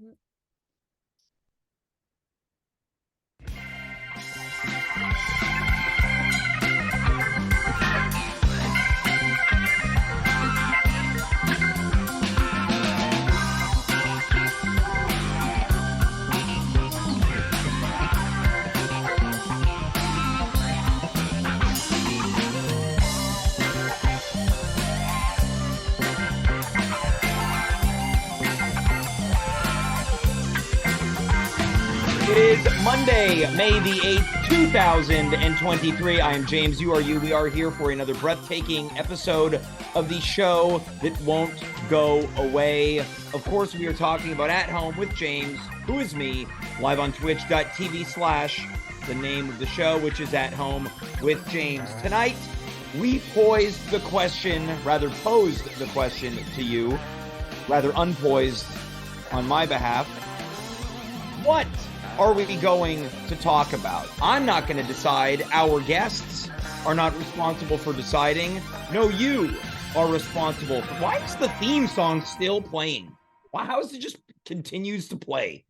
It is Monday, May the 8th, 2023. I am James. You are you. We are here for another breathtaking episode of the show that won't go away. Of course, we are talking about At Home with James, who is me, live on twitch.tv/ the name of the show, which is At Home with James. Tonight, we posed the question to you, rather unpoised on my behalf. What are we going to talk about? I'm not going to decide. Our guests are not responsible for deciding. No, you are responsible. Why is the theme song still playing? Why? How is it just continues to play?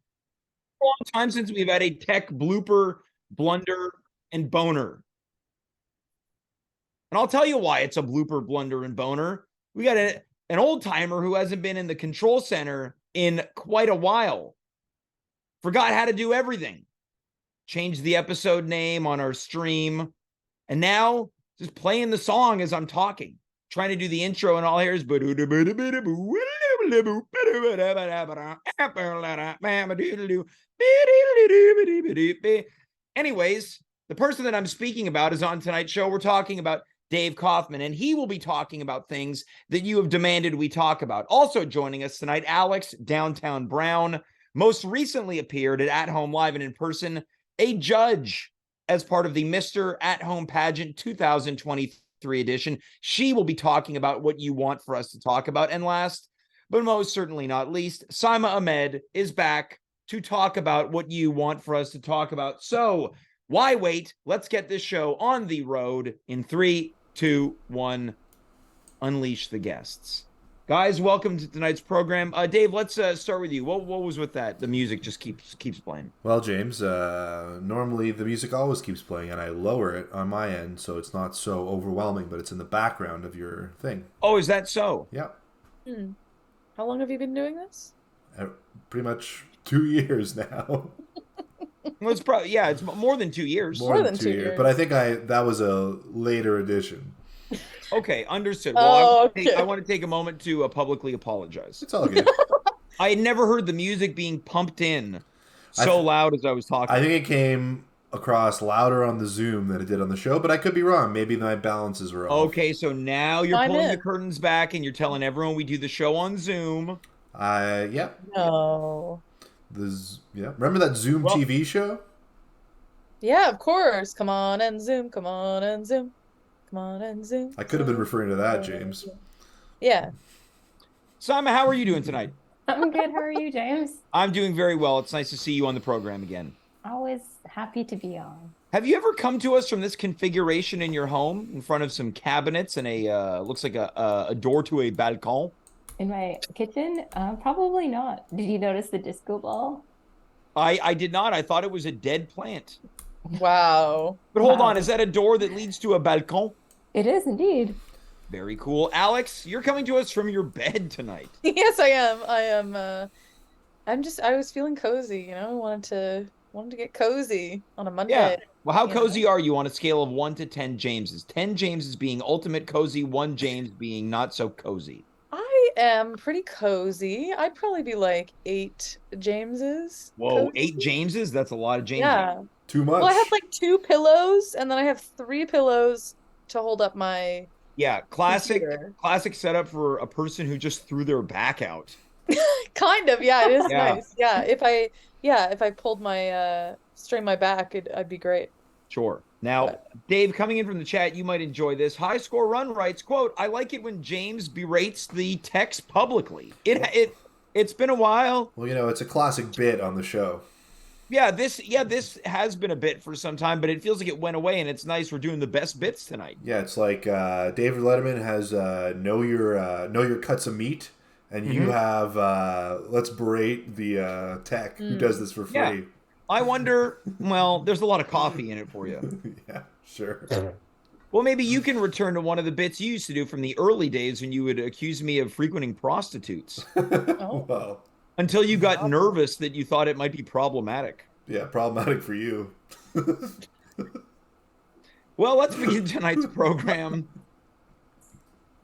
A long time since we've had a tech blooper, blunder, and boner. And I'll tell you why it's a blooper, blunder, and boner. We got an old timer who hasn't been in the control center in quite a while. Forgot how to do everything. Changed the episode name on our stream. And now just playing the song as I'm talking. Trying to do the intro and all I hear is anyways, the person that I'm speaking about is on tonight's show. We're talking about Dave Kaufman, and he will be talking about things that you have demanded we talk about. Also joining us tonight, Alex Downtown Brown. Most recently appeared at Home Live and in person, a judge as part of the Mr. At Home Pageant 2023 edition. She will be talking about what you want for us to talk about. And last, but most certainly not least, Saima Ahmed is back to talk about what you want for us to talk about. So why wait? Let's get this show on the road in 3, 2, 1. Unleash the guests. Guys, welcome to tonight's program. Dave, let's start with you. What was with that? The music just keeps playing. Well, James, normally the music always keeps playing, and I lower it on my end so it's not so overwhelming, but it's in the background of your thing. Oh, is that so? Yeah. How long have you been doing this? Pretty much 2 years now. Well, it's probably it's more than 2 years. More than 2 years. But I think that was a later edition. Okay, understood. Well, okay. I want to take a moment to publicly apologize. It's all good. I had never heard the music being pumped in so loud as I was talking. I think it came across louder on the Zoom than it did on the show, but I could be wrong. Maybe my balances were off. Okay, so now you're pulling the curtains back and you're telling everyone we do the show on Zoom. Yeah. No. Remember that Zoom TV show? Yeah, of course. Come on and Zoom. Come on and Zoom. Come on and Zoom. I could have been referring to that, James. Yeah. Saima, how are you doing tonight? I'm good. How are you, James? I'm doing very well. It's nice to see you on the program again. Always happy to be on. Have you ever come to us from this configuration in your home in front of some cabinets and looks like a door to a balcon? In my kitchen? Probably not. Did you notice the disco ball? I did not. I thought it was a dead plant. Wow. But hold on. Is that a door that leads to a balcon? It is indeed. Very cool. Alex, you're coming to us from your bed tonight. Yes, I am. I was feeling cozy, wanted to get cozy on a Monday. Yeah. Well, how cozy are you on a scale of 1 to 10 Jameses? 10 Jameses being ultimate cozy, 1 James being not so cozy. I am pretty cozy. I'd probably be like 8 Jameses. Whoa, cozy. 8 Jameses? That's a lot of Jameses. Yeah. Too much. Well, I have like 2 pillows, and then I have 3 pillows to hold up my classic computer. setup for a person who just threw their back out. Kind of, yeah, it is Yeah. nice. Yeah, if I pulled strained my back, I'd be great. Sure. Now, Dave, coming in from the chat, you might enjoy this. High Score Run writes, quote, I like it when James berates the text publicly. It's been a while. Well, it's a classic bit on the show. Yeah, this has been a bit for some time, but it feels like it went away, and it's nice we're doing the best bits tonight. Yeah, it's like David Letterman has know your cuts of meat, and you have let's berate the tech who does this for free. Yeah. I wonder. Well, there's a lot of coffee in it for you. Yeah, sure. Well, maybe you can return to one of the bits you used to do from the early days when you would accuse me of frequenting prostitutes. Well, Until you got nervous that you thought it might be problematic. yeah, problematic for you. Well, let's begin tonight's program.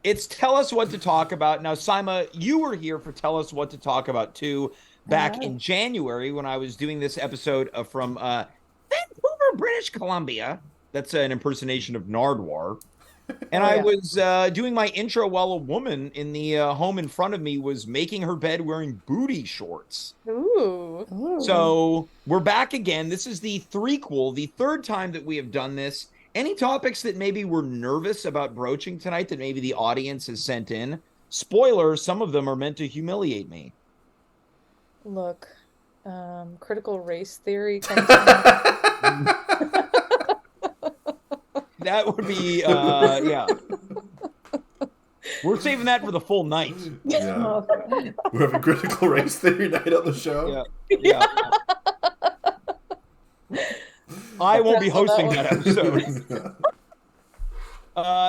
It's Tell Us What to Talk About. Now, Saima, you were here for Tell Us What to Talk About, too, back in January when I was doing this episode from Vancouver, British Columbia. That's an impersonation of Nardwar. And I was doing my intro while a woman in the home in front of me was making her bed wearing booty shorts. Ooh. So we're back again. This is the threequel, the third time that we have done this. Any topics that maybe we're nervous about broaching tonight that maybe the audience has sent in? Spoiler, some of them are meant to humiliate me. Look, critical race theory comes from... That would be, yeah. We're saving that for the full night. Yeah. We're having critical race theory night on the show. Yeah. I won't be hosting that episode.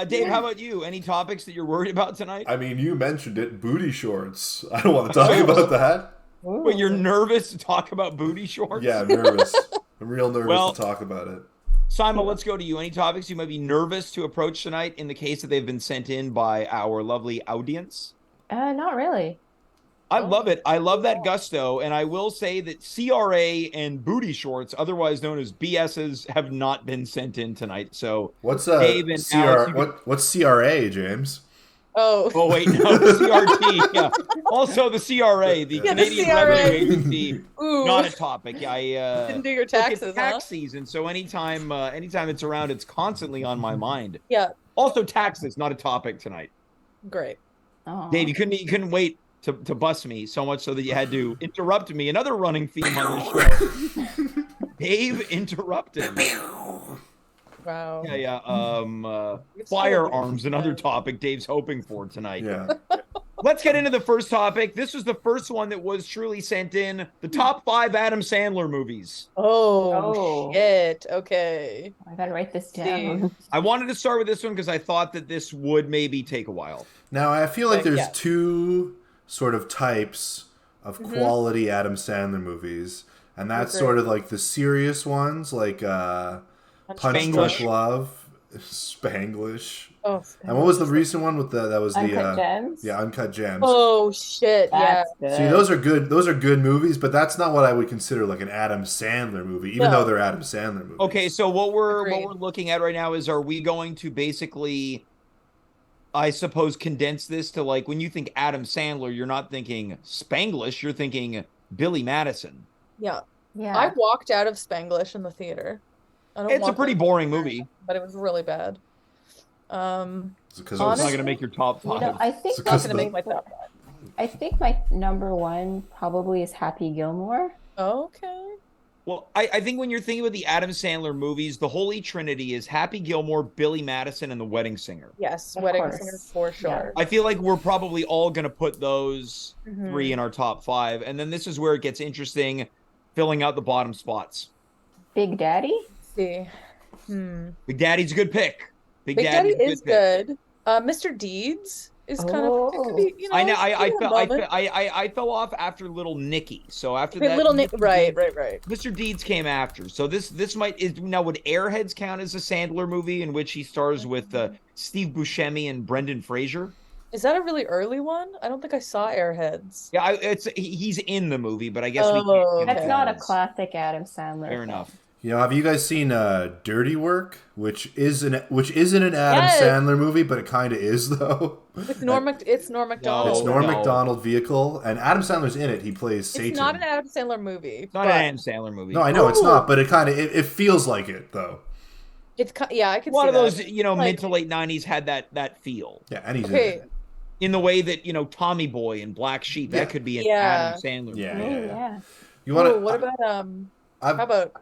Dave, how about you? Any topics that you're worried about tonight? I mean, you mentioned it, booty shorts. I don't want to talk about that. But you're nervous to talk about booty shorts? Yeah, I'm nervous. I'm real nervous to talk about it. Simon, let's go to you. Any topics you might be nervous to approach tonight in the case that they've been sent in by our lovely audience? Not really. I love it. I love that gusto. And I will say that CRA and booty shorts, otherwise known as BSs, have not been sent in tonight. So what's Dave and Alex, what's CRA, James? Oh wait, no, the CRT. Yeah. Also the CRA, the Canadian Revenue Agency. Not a topic. I didn't do your taxes. It's tax season, so anytime it's around, it's constantly on my mind. Yeah. Also, taxes, not a topic tonight. Great. Oh. Dave, you couldn't wait to bust me so much so that you had to interrupt me. Another running theme on the show. Dave interrupted. Wow. Yeah. Firearms, another topic Dave's hoping for tonight. Yeah. Let's get into the first topic. This was the first one that was truly sent in. The top 5 Adam Sandler movies. Oh. Shit. Okay. I gotta write this down. I wanted to start with this one because I thought that this would maybe take a while. Now, I feel like there's two sort of types of quality Adam Sandler movies. And that's sort of like the serious ones, like Punch Drunk Love, Spanglish. Oh, and what was the recent one with that was Uncut Gems? Yeah, Uncut Gems. Oh shit, That's good. See, those are good. Those are good movies, but that's not what I would consider like an Adam Sandler movie, even though they're Adam Sandler movies. Okay, so what we're looking at right now is, are we going to basically, I suppose, condense this to, like, when you think Adam Sandler, you're not thinking Spanglish, you're thinking Billy Madison. Yeah. I walked out of Spanglish in the theater. It's a pretty boring movie, but it was really bad. It's not going to make your top 5. You know, I think it's not going to make my top 5. I think my number 1 probably is Happy Gilmore. Okay. Well, I think when you're thinking about the Adam Sandler movies, the Holy Trinity is Happy Gilmore, Billy Madison, and The Wedding Singer. Yes, Wedding Singer for sure. Yeah. I feel like we're probably all going to put those 3 in our top 5. And then this is where it gets interesting, filling out the bottom spots. Big Daddy? Let's see. Big Daddy's a good pick. Big Daddy is good. Mr. Deeds is kind of. It could be, you know, I know. I fell off after Little Nicky. So after that, Little Nick, right. Mr. Deeds came after. So this might now, would Airheads count as a Sandler movie in which he stars with Steve Buscemi and Brendan Fraser? Is that a really early one? I don't think I saw Airheads. Yeah, he's in the movie, but I guess that's not a classic Adam Sandler. Fair enough. You know, have you guys seen Dirty Work, which isn't an Adam Sandler movie, but it kind of is though. It's Norm Macdonald. It's Norm Macdonald vehicle, and Adam Sandler's in it. He plays Satan. It's not an Adam Sandler movie. It's not an Adam Sandler movie. No, I know it's not, but it kind of it feels like it though. It's I can see that. One of those, mid to late '90s had that feel. Yeah, and he's in it. In the way that Tommy Boy and Black Sheep, that could be an Adam Sandler movie. Yeah. You want to? What about how about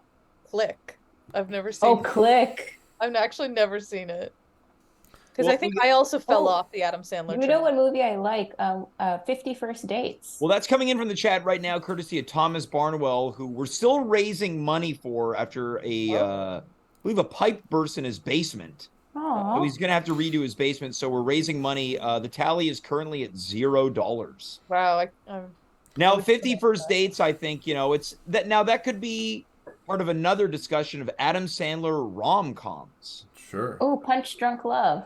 Click? I've never seen. Click! I've actually never seen it. Because I think I also fell off the Adam Sandler You know what movie I like? 50 First Dates. Well, that's coming in from the chat right now, courtesy of Thomas Barnwell, who we're still raising money for after I believe a pipe burst in his basement. So he's going to have to redo his basement. So we're raising money. The tally is currently at $0. Wow. Now, 50 First Dates, I think, it's that now that could be part of another discussion of Adam Sandler rom-coms. Sure. Oh, Punch Drunk Love.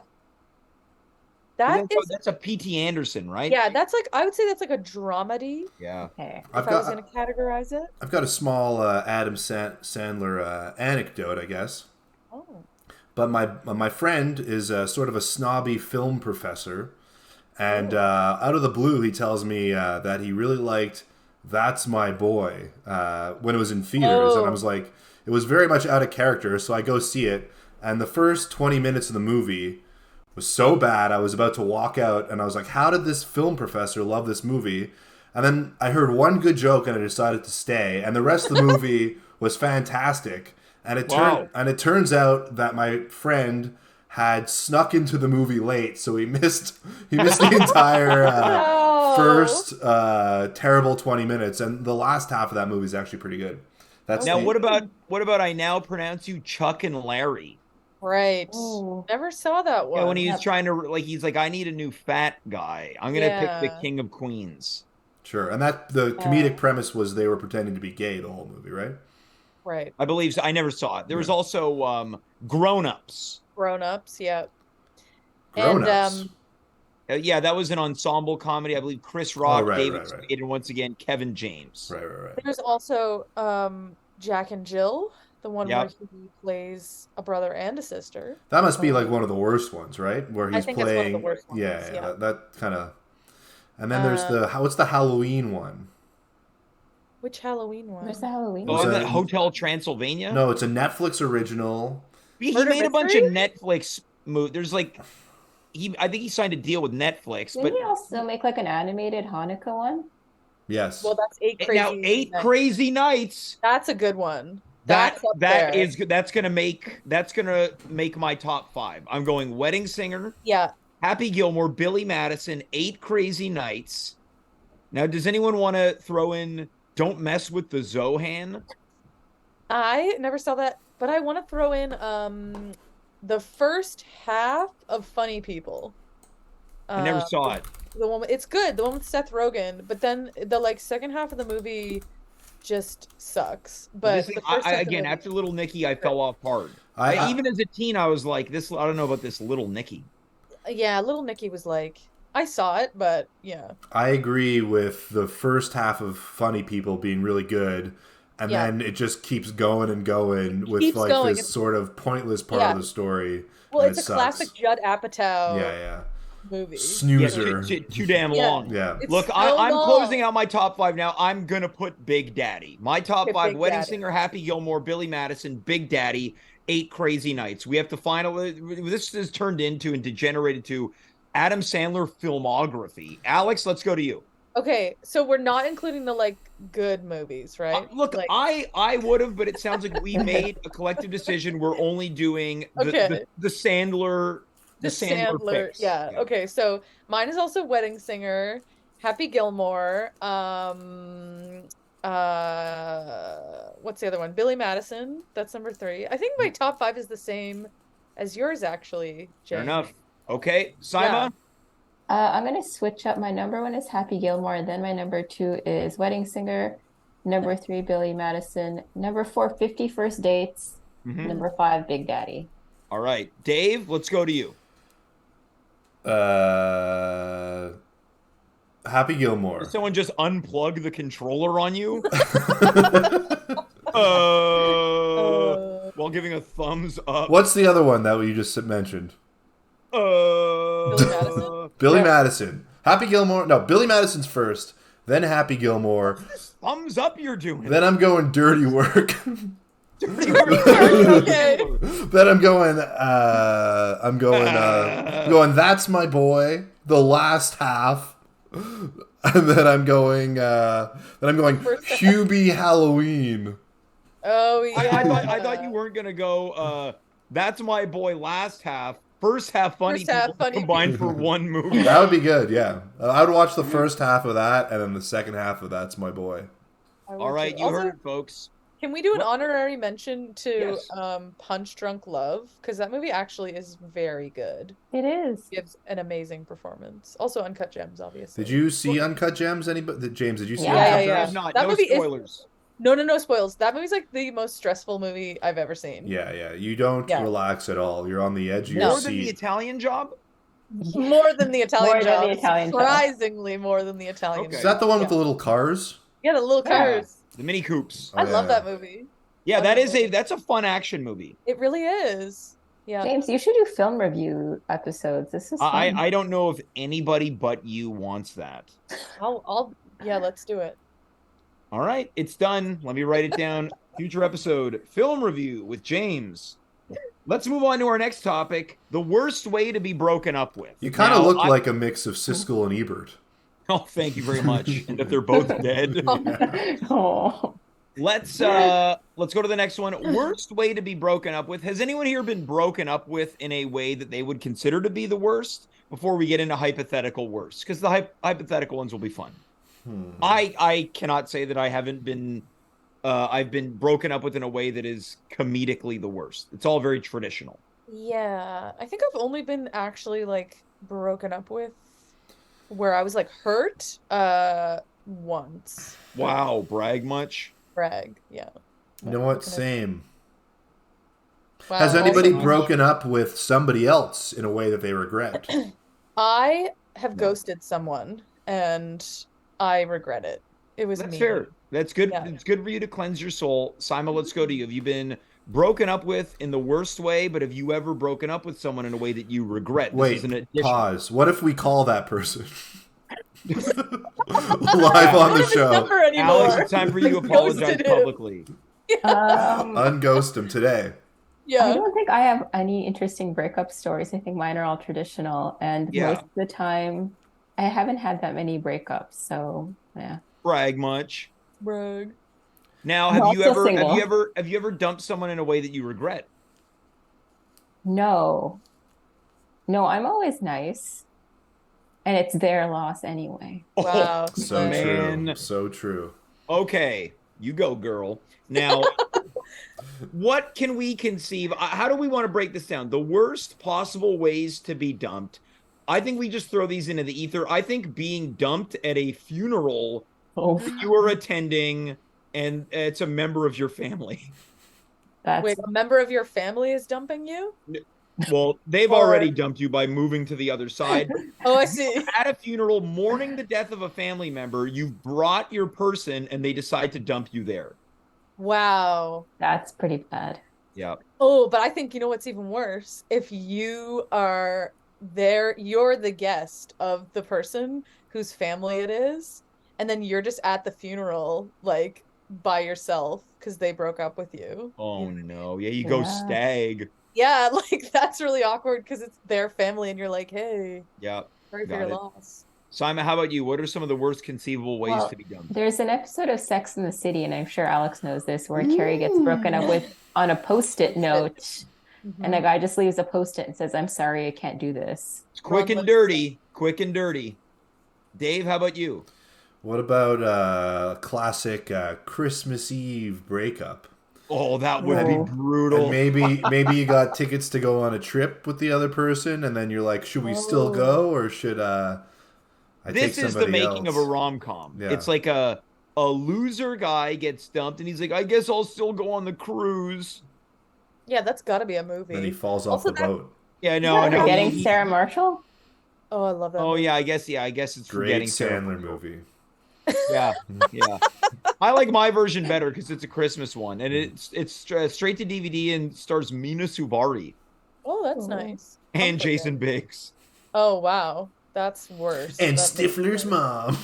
That's a P.T. Anderson, right? Yeah, I would say that's like a dramedy. Yeah. Okay. If I was going to categorize it. I've got a small Adam Sandler anecdote, I guess. Oh. But my friend is sort of a snobby film professor, and out of the blue, he tells me that he really liked That's My Boy when it was in theaters, and I was like, it was very much out of character, so I go see it, and the first 20 minutes of the movie was so bad, I was about to walk out, and I was like, how did this film professor love this movie? And then I heard one good joke, and I decided to stay, and the rest of the movie was fantastic. And it turns out that my friend had snuck into the movie late, so he missed the entire first terrible 20 minutes, and the last half of that movie is actually pretty good. What about I now pronounce you Chuck and Larry? Right. Ooh. Never saw that one. Yeah, when he's trying to he's like, I need a new fat guy. I'm gonna pick the King of Queens. Sure, and that the comedic premise was they were pretending to be gay the whole movie, right? Right. I believe so. I never saw it. There was also Grown Ups. Grown Ups, yeah. Grown Ups. Yeah, that was an ensemble comedy. I believe Chris Rock, David Spade, and once again Kevin James. Right. There's also Jack and Jill, the one where he plays a brother and a sister. That must be like one of the worst ones, right? Where he's I think playing. It's one of the worst ones. Yeah. That kind of. And then there's what's the Halloween one? Which Halloween one? Where's the Halloween Oh, one? is that Hotel Transylvania? No, it's a Netflix original. He made a bunch of Netflix movies. There's like, I think he signed a deal with Netflix. Didn't he also make like an animated Hanukkah one? Yes. Well, that's Eight Crazy Nights. That's a good one. That's gonna make my top 5. I'm going Wedding Singer. Yeah. Happy Gilmore, Billy Madison, 8 Crazy Nights. Now, does anyone want to throw in Don't Mess with the Zohan? I never saw that, but I want to throw in the first half of Funny People. I never saw it. The one it's good, the one with Seth Rogen, but then the second half of the movie just sucks. But after Little Nicky, I fell off hard. Even as a teen, I was like, I don't know about this Little Nicky. Yeah, Little Nicky was like, I saw it, but yeah. I agree with the first half of Funny People being really good, and then it just keeps going and going with this sort of pointless part of the story. Well, it's a classic Judd Apatow movie. Snoozer. Too damn long. Yeah. Look, I'm closing out my top 5 now. I'm going to put Big Daddy. My top 5, Wedding Singer, Happy Gilmore, Billy Madison, Big Daddy, 8 Crazy Nights. We have to this has turned into and degenerated to Adam Sandler filmography. Alex, let's go to you. Okay, so we're not including the good movies, right? Look, I would have, but it sounds like we made a collective decision. We're only doing the Sandler. The Sandler fix. Yeah. Okay, so mine is also Wedding Singer, Happy Gilmore, what's the other one? Billy Madison. That's number 3. I think my top 5 is the same as yours, actually, James. Fair enough. Okay, Saima? I'm going to switch up. My number 1 is Happy Gilmore, and then my number 2 is Wedding Singer. Number 3, Billy Madison. Number 4, 50 First Dates. Mm-hmm. Number 5, Big Daddy. All right. Dave, let's go to you. Happy Gilmore. Did someone just unplug the controller on you? While giving a thumbs up. What's the other one that you just mentioned? Billy Madison. Billy Madison. Happy Gilmore. No, Billy Madison's first, then Happy Gilmore. What's this thumbs up you're doing? Then I'm going Dirty Work. Dirty Work. Okay. Then I'm going That's My Boy, the last half. And then I'm going Hubie Halloween. Oh yeah. I thought you weren't gonna go That's My Boy last half, first half funny First half people funny combined for one movie. That would be good, yeah. I would watch the first half of that, and then the second half of That's My Boy. All right, you heard it, folks. Can we do an What? honorary mention to Yes. Punch Drunk Love? Because that movie actually is very good. It is. Gives an amazing performance. Also, Uncut Gems, obviously. Did you see Uncut Gems? Anybody? James, did you see Yeah. Uncut I Yeah. have not. That No movie is- spoilers. No spoils. That movie's like the most stressful movie I've ever seen. Yeah. You don't Yeah. relax at all. You're on the edge of No. your More than the seat. Italian Job? More than the Italian More than Job. the Italian Job. Surprisingly more than the Italian Okay. Is that the one with the little cars? Yeah, the little Yeah. cars. The Mini Coops. I Oh, love yeah. that movie. Yeah, that's a fun action movie. It really is. Yeah. James, you should do film review episodes. This is fun. I don't know if anybody but you wants that. Yeah, let's do it. All right, it's done. Let me write it down. Future episode, film review with James. Let's move on to our next topic, the worst way to be broken up with. You kind of Now, look like a mix of Siskel and Ebert. Oh, thank you very much. And that they're both dead. Oh. Let's go to the next one. Worst way to be broken up with. Has anyone here been broken up with in a way that they would consider to be the worst? Before we get into hypothetical worst, because the hypothetical ones will be fun. I cannot say that I haven't been. I've been broken up with in a way that is comedically the worst. It's all very traditional. Yeah, I think I've only been actually like broken up with where I was like hurt once. Wow, brag much? Brag, yeah. You know what? Same. Wow, Has anybody also- broken up with somebody else in a way that they regret? I have ghosted someone and I regret it. It was That's me. fair. That's good. Yeah. It's good for you to cleanse your soul. Simon, let's go to you. Have you been broken up with in the worst way, but have you ever broken up with someone in a way that you regret? This is an Wait, addition. pause. What if we call that person? Live on the show. Number anymore. Alex, it's time for you to apologize Ghosted him. publicly. Unghost him today. I Yeah. don't think I have any interesting breakup stories. I think mine are all traditional, and Yeah. most of the time, I haven't had that many breakups. So yeah. Brag much. Brag. Now, I'm have you also single. have you ever dumped someone in a way that you regret? No, I'm always nice, and it's their loss anyway. Wow. So Man. true. So true. Okay, you go, girl. Now, what can we conceive? How do we want to break this down? The worst possible ways to be dumped. I think we just throw these into the ether. I think being dumped at a funeral Oh, that you are attending and it's a member of your family. that's Wait, a member of your family is dumping you? Well, they've Or- already dumped you by moving to the other side. Oh, I see. At a funeral, mourning the death of a family member, you've brought your person and they decide to dump you there. Wow. that's pretty bad. Yeah. Oh, but I think you know what's even worse? If you are there, you're the guest of the person whose family it is, and then you're just at the funeral, like by yourself because they broke up with you. Oh no. Yeah, you go Yeah. stag. Yeah, like that's really awkward because it's their family, and you're like, hey, Yeah. sorry for Got your it. loss. Simon, how about you? What are some of the worst conceivable ways Well, to be dumped? There's an episode of Sex in the City, and I'm sure Alex knows this, where Carrie gets broken up with on a post-it note, and a guy just leaves a post-it and says, "I'm sorry, I can't do this." It's quick and dirty. Quick and dirty. Dave, how about you? What about classic Christmas Eve breakup? Oh, that would Oh. be brutal. And maybe you got tickets to go on a trip with the other person, and then you're like, should we still Oh. go, or should I take This is the somebody making else? of a rom-com. Yeah. It's like a loser guy gets dumped and he's like, I guess I'll still go on the cruise. Yeah, that's got to be a movie. Then he falls off Also the that- boat. Yeah, Is no, that no. Forgetting he- Sarah Marshall? Oh, I love that. Oh movie. yeah, I guess it's Great forgetting Sarah Sandler Marshall. movie. Yeah, yeah. I like my version better because it's a Christmas one and it's straight to DVD and stars Mina Suvari Oh, that's Oh. nice. and Comfort Jason them. Biggs. Oh, wow. That's worse. And That makes Stifler's it worse. mom.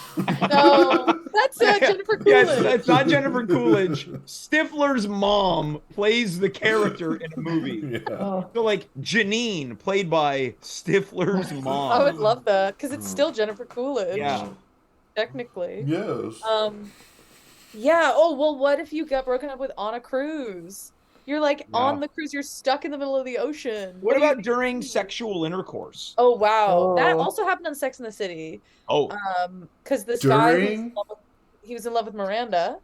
No, that's Jennifer Yeah, Coolidge. it's not Jennifer Coolidge. Stifler's mom plays the character in a movie. Yeah. Oh, So like Janine, played by Stifler's mom. I would love that because it's still Jennifer Coolidge. Yeah. Technically. Yes. Yeah. Oh, well, what if you got broken up with on a cruise? You're like on the cruise, you're stuck in the middle of the ocean. What about during sexual intercourse? Oh wow. That Oh. also happened on Sex and the City. Oh, Because this guy During? he was in love with Miranda,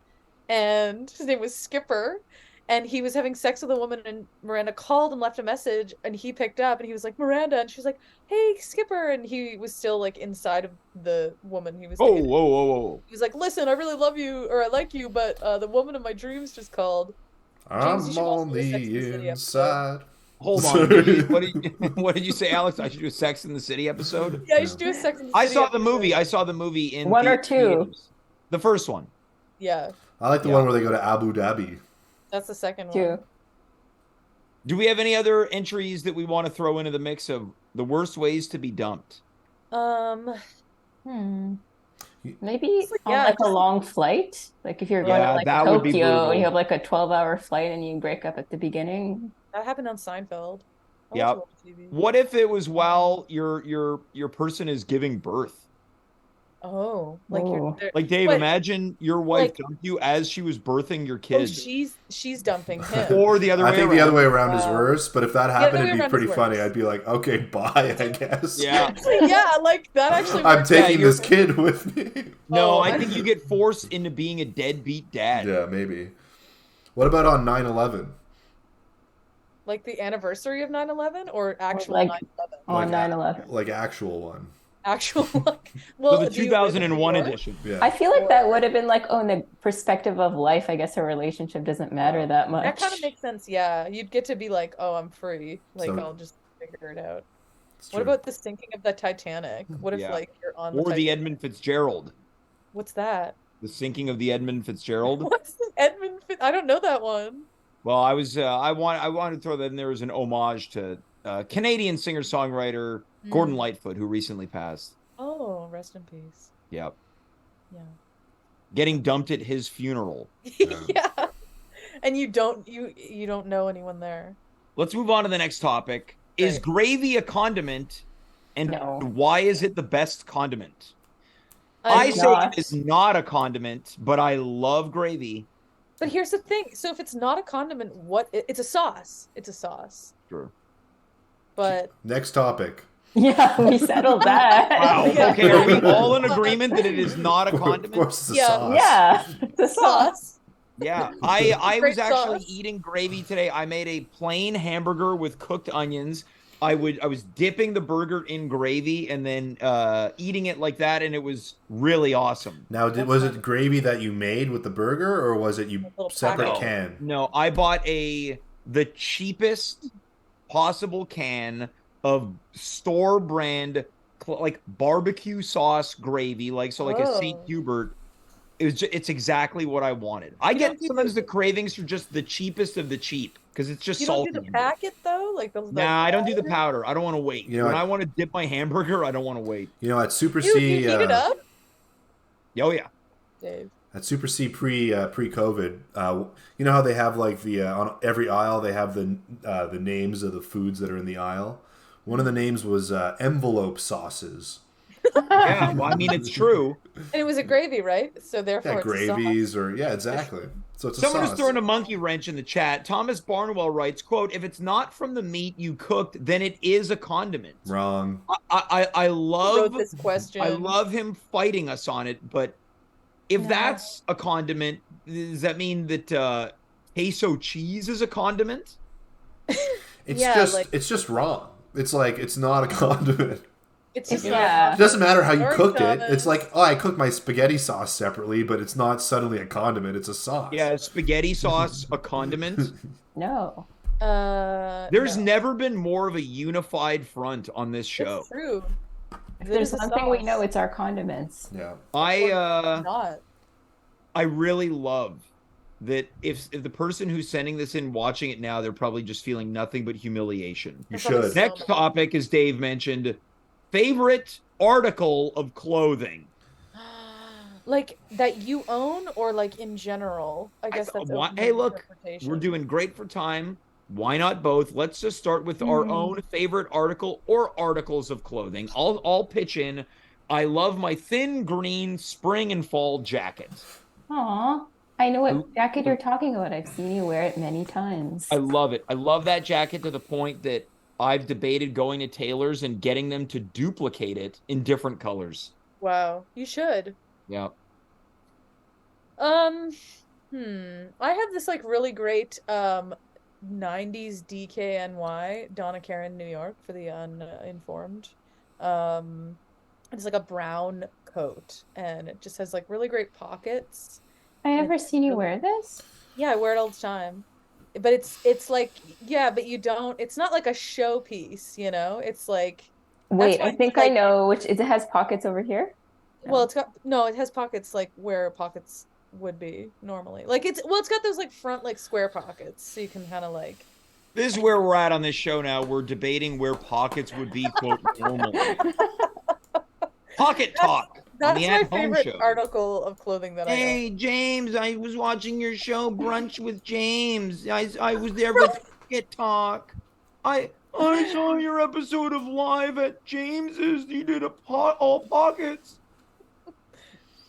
and his name was Skipper, and he was having sex with a woman, and Miranda called and left a message, and he picked up, and he was like, Miranda, and she was like, hey, Skipper, and he was still like inside of the woman he was whoa, dating. whoa, whoa, whoa. He was like, listen, I really love you, or I like you, but the woman in my dreams just called. James, you I'm should watch on the Sex and the the City inside. Hold on. What did you say, Alex? I should do a Sex in the City episode? Yeah, you should do a Sex and the I City saw the episode. movie. I saw the movie in One or two. theaters. The first one. Yeah, I like the one where they go to Abu Dhabi. that's the second one. Two. Do we have any other entries that we want to throw into the mix of the worst ways to be dumped? Maybe like, on yeah, like a just- long flight. Like if you're going to like that would be Tokyo brutal. and you have like a 12-hour flight and you break up at the beginning. That happened on Seinfeld. I Yep. watch TV. What if it was while your person is giving birth? Oh, like Oh. you're Like Dave, But- imagine your wife like- dumped you as she was birthing your oh, kid, she's dumping him. or the other I way think around. the other way around is Wow. worse, but if that other happened, way it'd be around pretty is funny. worse. I'd be like, okay, bye, I guess. Yeah. Actually, yeah, like that actually I'm works. taking you're- this kid with me. No, Oh, I I- think you get forced into being a deadbeat dad. Yeah, maybe. What about on 9/11? Like the anniversary of 9/11 or actual like- 9/11? On Like, 9/11. Like actual one. Actual like well, So the do you live in 2001 New York? edition. Yeah. I feel like that would have been like, oh, in the perspective of life, I guess a relationship doesn't matter that much. That kind of makes sense, yeah. You'd get to be like, oh, I'm free. Like So- I'll just figure it out. It's What true. about the sinking of the Titanic? What if Yeah. like you're on Or the Titanic? Edmund Fitzgerald. What's that? The sinking of the Edmund Fitzgerald. What's the Edmund I don't know that one. Well, I wanted to throw that in there as an homage to Canadian singer-songwriter Gordon Lightfoot, who recently passed. Oh, rest in peace. Yep. Yeah. Getting dumped at his funeral. Yeah. And you don't know anyone there. Let's move on to the next topic. Is Right. gravy a condiment? And No. why is it the best condiment? I I know. say not. it is not a condiment, but I love gravy. But here's the thing. So if it's not a condiment, it's a sauce. It's a sauce. True. But Next topic. Yeah, we settled that. Wow. Yeah. Okay, are we all in agreement that it is not a Of condiment? course, it's a Yeah. sauce. Yeah, the sauce. sauce. Yeah, I was Great actually sauce. eating gravy today. I made a plain hamburger with cooked onions. I was dipping the burger in gravy and then eating it like that, and it was really awesome. Now, was it gravy that you made with the burger, or was it you little separate packet. can? No, I bought the cheapest possible can of store brand like barbecue sauce gravy, like a St. Oh. Hubert. It's exactly what I wanted. I You get don't do sometimes the cravings for just the cheapest of the cheap because it's just You don't salty. do the packet though? Like the Nah, I don't do the powder? powder. I don't want to wait. You know when what? I want to dip my hamburger, I don't want to wait. You know, at Super You C, heat it up, Oh yeah. Dave. at Super C pre-COVID, you know how they have like the on every aisle they have the names of the foods that are in the aisle. One of the names was envelope sauces. Yeah, well, I mean it's true. And it was a gravy, right? So therefore Yeah, it's a sauce. gravies or yeah, exactly. So it's a Someone sauce. is throwing a monkey wrench in the chat. Thomas Barnwell writes, "Quote: If it's not from the meat you cooked, then it is a condiment." Wrong. I Who love wrote this question. I love him fighting us on it, but if No. that's a condiment, does that mean that queso cheese is a condiment? It's Yeah, just like- it's just wrong. It's like it's not a condiment. It's just Yeah. It doesn't matter how you Sorry, cooked it. Thomas. It's like, oh, I cooked my spaghetti sauce separately, but it's not suddenly a condiment. It's a sauce. Yeah, spaghetti sauce a condiment. No. There's no. never been more of a unified front on this show. It's true. If It there's is a one thing we sauce. know, it's our condiments. Yeah. Not. I really love that if the person who's sending this in watching it now, they're probably just feeling nothing but humiliation. You That's probably should. so Next much. topic, as Dave mentioned, favorite article of clothing. Like that you own or like in general? I guess that's why- open hey, to look, interpretation. We're doing great for time. Why not both? Let's just start with our own favorite article or articles of clothing. I'll pitch in. I love my thin green spring and fall jacket. Aw. I know what jacket you're talking about. I've seen you wear it many times. I love it. I love that jacket to the point that I've debated going to tailors and getting them to duplicate it in different colors. Wow, you should. Yeah. I have this like really great 90s DKNY, Donna Karan, New York, for the uninformed. It's like a brown coat, and it just has like really great pockets. I ever seen you wear this? Yeah, I wear it all the time. But it's like, yeah, but you don't, it's not like a showpiece, you know? It's like Wait, I think I like, know which it has pockets over here. well, it has pockets like where pockets would be normally. Like it's got those like front like square pockets, so you can kind of like. This is where we're at on this show now. We're debating where pockets would be, quote, normal. Pocket talk. That's my favorite show. article of clothing that I own. Hey, James, I was watching your show, Brunch with James. I was there for Pocket Talk. I saw your episode of Live at James's. You did all pockets.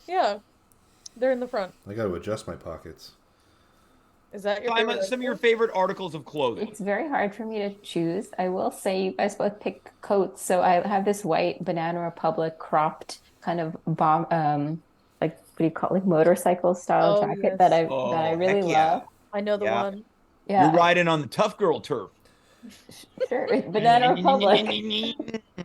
Yeah, they're in the front. I got to adjust my pockets. Is that your favorite some of your favorite articles of clothing? It's very hard for me to choose. I will say you guys both picked coats. So I have this white Banana Republic cropped kind of bomb, like what do you call it? Like motorcycle style jacket that I really love. I know the one. Yeah. You're riding on the tough girl turf. Sure, it's Banana Republic.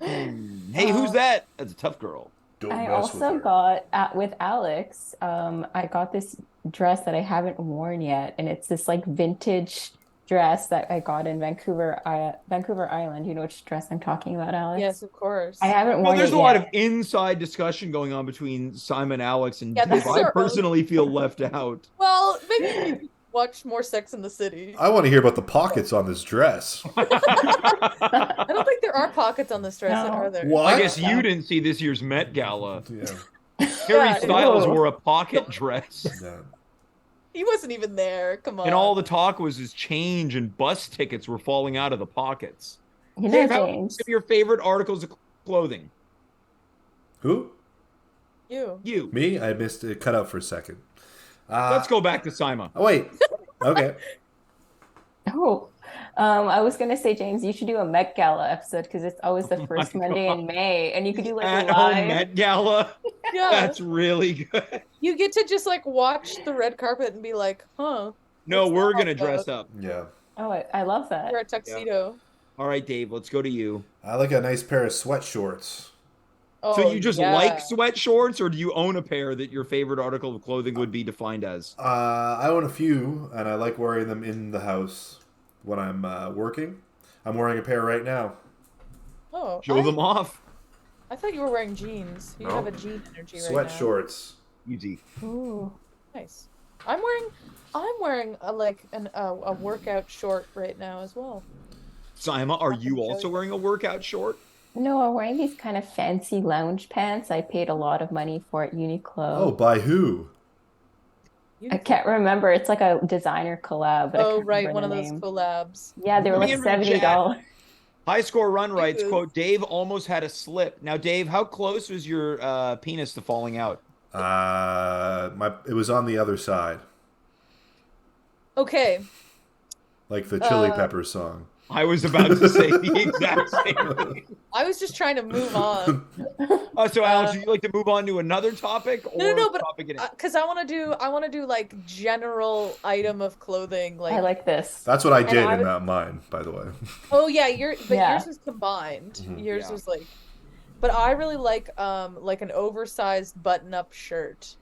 Hey, who's that? That's a tough girl. I also got with Alex. I got this dress that I haven't worn yet, and it's this like vintage dress that I got in Vancouver Island. You know which dress I'm talking about, Alex? Yes, of course. I haven't worn it there's yet. a lot of inside discussion going on between Simon, Alex, and Dave. I personally feel left out. Well, maybe watch more Sex in the City. I want to hear about the pockets on this dress. I don't think there are pockets on this dress, are there? What? I guess you didn't see this year's Met Gala. Yeah. Harry Styles wore a pocket dress. Yeah. He wasn't even there. Come on. And all the talk was his change and bus tickets were falling out of the pockets. You know, Dave, James. some of your favorite articles of clothing? Who? You. Me? I missed it. Cut out for a second. Let's go back to Saima. Oh, wait. Okay. I was gonna say, James, you should do a Met Gala episode because it's always the first Monday in May, and you could do like a live Met Gala. Yeah. That's really good. You get to just like watch the red carpet and be like, huh. No, we're gonna dress up. Yeah. Oh, I love that. Wear a tuxedo. All right, Dave, let's go to you. I like a nice pair of sweat shorts. Oh, So you just like sweat shorts, or do you own a pair that your favorite article of clothing would be defined as? I own a few, and I like wearing them in the house when I'm working. I'm wearing a pair right now. Oh, Show them off. I thought you were wearing jeans. You No. have a jean energy right now. Sweat shorts. Easy. Ooh. Nice. I'm wearing a workout short right now as well. Saima, are you also wearing a workout short? No, I'm wearing these kind of fancy lounge pants. I paid a lot of money for at Uniqlo. Oh, by who? I can't remember. It's like a designer collab. But I Oh, can't right, remember one of the those name. collabs. Yeah, they were like $70. High Score Run writes, Ew. quote, Dave almost had a slip. Now, Dave, how close was your penis to falling out? It was on the other side, Okay. like the Chili Peppers song. I was about to say the exact same thing. I was just trying to move on. So, Alex, would you like to move on to another topic? Or No, but topic in it? because I want to do like general item of clothing. Like I like this. That's what I did I in would- that mine, by the way. Oh yeah, yours was combined. Mhm. Yours Yeah. was like, but I really like an oversized button-up shirt.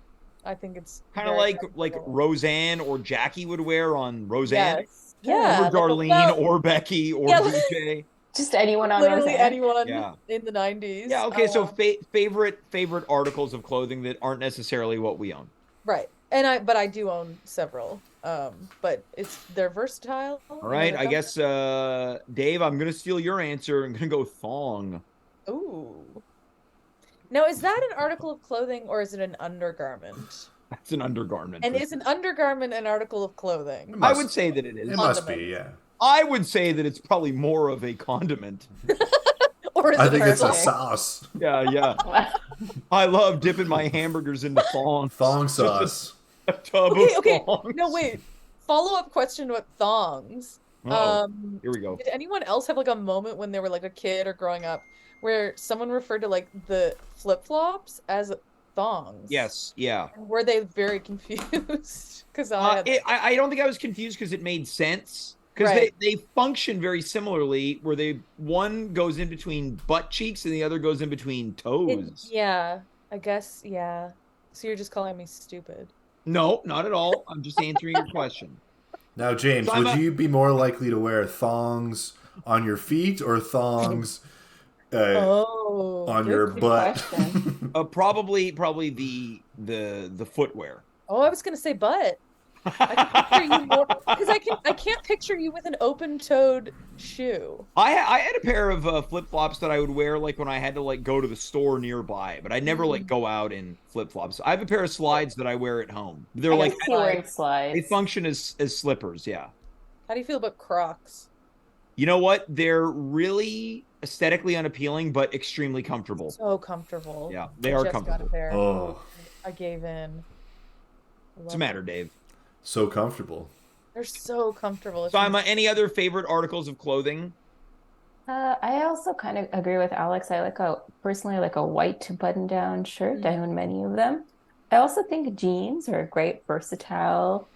I think it's Kind of very like comfortable. Roseanne or Jackie would wear on Roseanne. Yes. Yeah. Or like Darlene or Becky or Yeah, DJ. Just anyone on literally Roseanne. anyone Yeah. in the 90s. Yeah, okay, so favorite articles of clothing that aren't necessarily what we own. Right. But I do own several. But they're versatile. All right, I guess Dave, I'm gonna steal your answer. I'm gonna go thong. Ooh. Now, is that an article of clothing or is it an undergarment? That's an undergarment. And is an undergarment an article of clothing? I would say that it is. It must be, yeah. I would say that it's probably more of a condiment. Or is I it think it's a personal? sauce. Yeah. I love dipping my hamburgers into thong. Thong sauce. A tub Okay, of okay. thongs. No, wait. Follow-up question about thongs. Uh-oh. Here we go. Did anyone else have like a moment when they were like a kid or growing up where someone referred to like the flip-flops as thongs? Yes, yeah. And were they very confused? Because I had I don't think I was confused because it made sense. Because Right. they function very similarly, where one goes in between butt cheeks and the other goes in between toes. yeah, I guess, yeah. So you're just calling me stupid. No, not at all. I'm just answering your question. Now, James, So would you be more likely to wear thongs on your feet or thongs on your good butt? Probably the footwear. Oh, I was gonna say butt. I can picture you more because I can't picture you with an open-toed shoe. I had a pair of flip-flops that I would wear like when I had to like go to the store nearby, but I never like go out in flip-flops. I have a pair of slides that I wear at home. They're I like see wearing slides. they function as slippers, yeah. How do you feel about Crocs? You know what? They're really aesthetically unappealing, but extremely comfortable. So comfortable. Yeah, they I are just comfortable. got a pair. Oh, I gave in. What's the matter, Dave? so comfortable. They're so comfortable. So, any other favorite articles of clothing? I also kind of agree with Alex. I personally like a white button-down shirt. I own many of them. I also think jeans are great, versatile.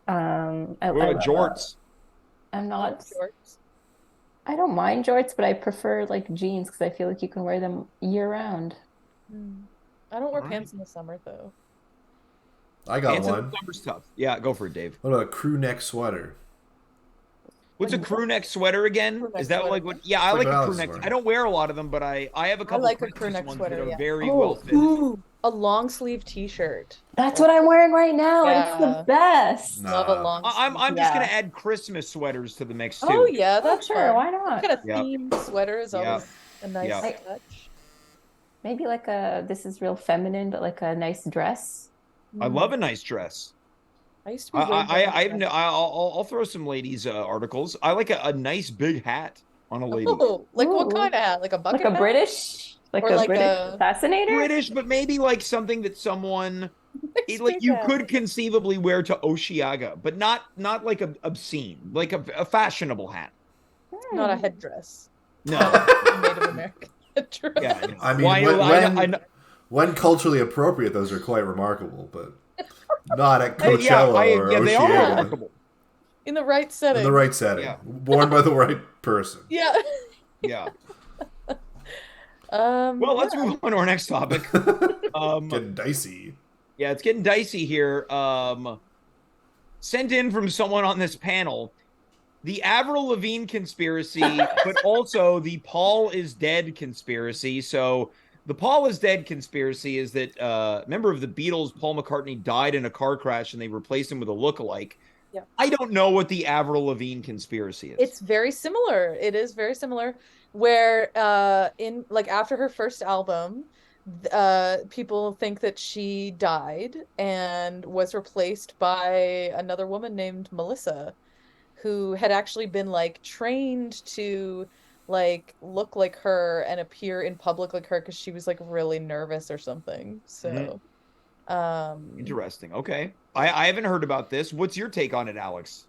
What about jorts? I'm not. Shorts. I don't mind jorts, but I prefer like jeans because I feel like you can wear them year-round. I don't wear pants in the summer though. I got Pants in one. the summer's tough. Yeah, go for it, Dave. What about a crew neck sweater? What's a crew neck sweater again? Crew neck Is that sweater. like what? Yeah, I It's like like a what crew Alex neck. is wearing. I don't wear a lot of them, but I have a couple like a Christmas crew neck ones sweater, that are yeah. very well fitted. Ooh, a long sleeve t-shirt. That's what I'm wearing right now. Yeah. It's the best. Nah. Love a long I'm sleeve. just gonna Yeah. add Christmas sweaters to the mix too. Oh yeah, Oh, that's sure. fun. Why not? Kind of Yeah. themed sweater is Yeah. always a nice Yeah. touch. Maybe like this is real feminine, but like a nice dress. I love a nice dress. I used to be way I'll throw some ladies articles. I like a nice big hat on a lady. Oh, like what Ooh. kind of hat? Like a bucket Like a hat? British, like Or a like British a- fascinator. British, but maybe like something that someone Nice like big you hat. could conceivably wear to Osheaga, but not like obscene, like a fashionable hat. Not a headdress. No. Native American headdress. Yeah, yeah. I mean, Why- when culturally appropriate, those are quite remarkable, but not at Coachella or they are Oceana. remarkable. In the right setting. In the right setting. Yeah. Worn by the right person. Yeah. Yeah. Well, Well, let's move on to our next topic. Getting dicey. Yeah, it's getting dicey here. Sent in from someone on this panel, the Avril Lavigne conspiracy, but also the Paul is dead conspiracy. So the Paul is dead conspiracy is that a member of the Beatles, Paul McCartney, died in a car crash and they replaced him with a lookalike. Yep. I don't know what the Avril Lavigne conspiracy is. It's very similar. It is very similar. Where in like after her first album, people think that she died and was replaced by another woman named Melissa, who had actually been like trained to like look like her and appear in public like her because she was like really nervous or something. So Interesting. Okay. I haven't heard about this. What's your take on it, Alex?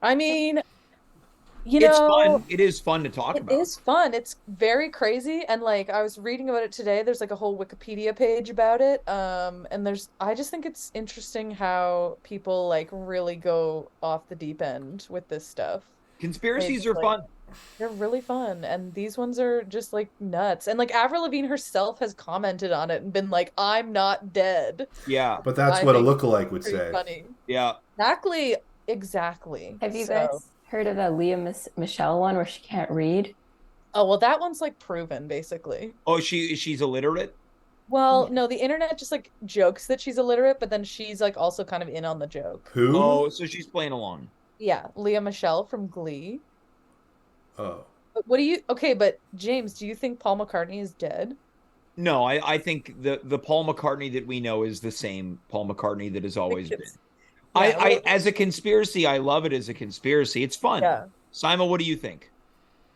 I mean, It's fun. It is fun to talk about. It is fun. It's very crazy. And like I was reading about it today. There's like a whole Wikipedia page about it. And I just think it's interesting how people like really go off the deep end with this stuff. Conspiracies are fun. They're really fun. And these ones are just like nuts. And like Avril Lavigne herself has commented on it and been like, I'm not dead. Yeah. But that's I what a think lookalike would Pretty say. funny. Yeah. Exactly. Have you guys heard of the Leah Michelle one where she can't read? Oh, well, that one's like proven basically. Oh, she's illiterate? Well, no, the internet just like jokes that she's illiterate, but then she's like also kind of in on the joke. Who? Oh, so she's playing along. Yeah, Leah Michelle from Glee. Oh. But but James, do you think Paul McCartney is dead? No, I think the Paul McCartney that we know is the same Paul McCartney that has always been. I as a conspiracy, I love it as a conspiracy. It's fun. Yeah. Saima, what do you think?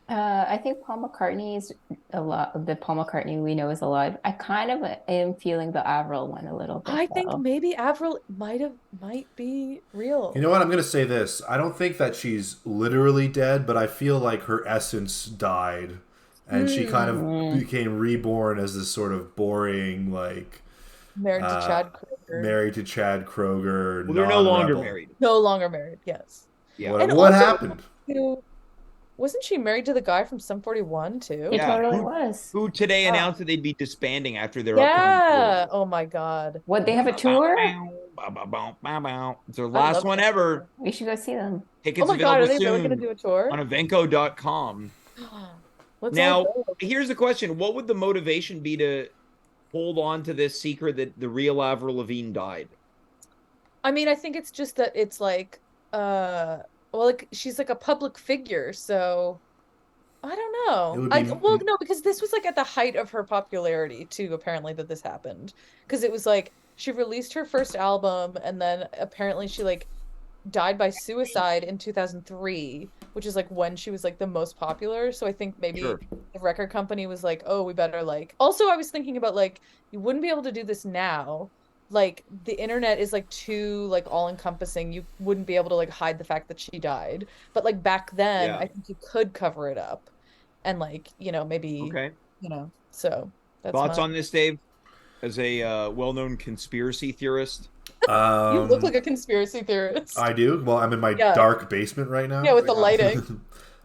I think Paul McCartney is a lot. The Paul McCartney we know is alive. I kind of am feeling the Avril one a little bit I think though. maybe Avril might be You real. know what? I'm going to say this. I don't think that she's literally dead, but I feel like her essence died and she kind of Mm. became reborn as this sort of boring, like, Married to uh, Chad Kroeger. married to Chad Kroeger, Well, they're no longer non-rebel. married. No longer married, yes. Yeah. What, And what also, happened? wasn't she married to the guy from Sum 41 too? He Yeah. totally was. Who today Wow. announced that they'd be disbanding after their upcoming Yeah. tour. Oh my God. What, they have a tour? It's their I last love one that. ever. We should go see them. Oh Tickets my God, are available they really gonna soon do a tour? on Evenco.com. Let's Now, all go. here's the question. What would the motivation be to hold on to this secret that the real Avril Lavigne died? I mean, I think it's just that it's like, well, like she's like a public figure, so I don't It know. would I be. well, no, because this was like at the height of her popularity too, apparently that this happened. Because it was like she released her first album and then apparently she like died by suicide in 2003, which is like when she was like the most popular. So I think maybe Sure. the record company was like, "Oh, we better like." Also, I was thinking about like you wouldn't be able to do this now. Like the internet is like too like all-encompassing. You wouldn't be able to like hide the fact that she died. But like back then, Yeah. I think you could cover it up and like, maybe, Okay. So that's Thoughts my on this, Dave? As a well-known conspiracy theorist? You look like Um, a conspiracy theorist. I do. Well, I'm in my Yeah. dark basement right now. Yeah, with the lighting.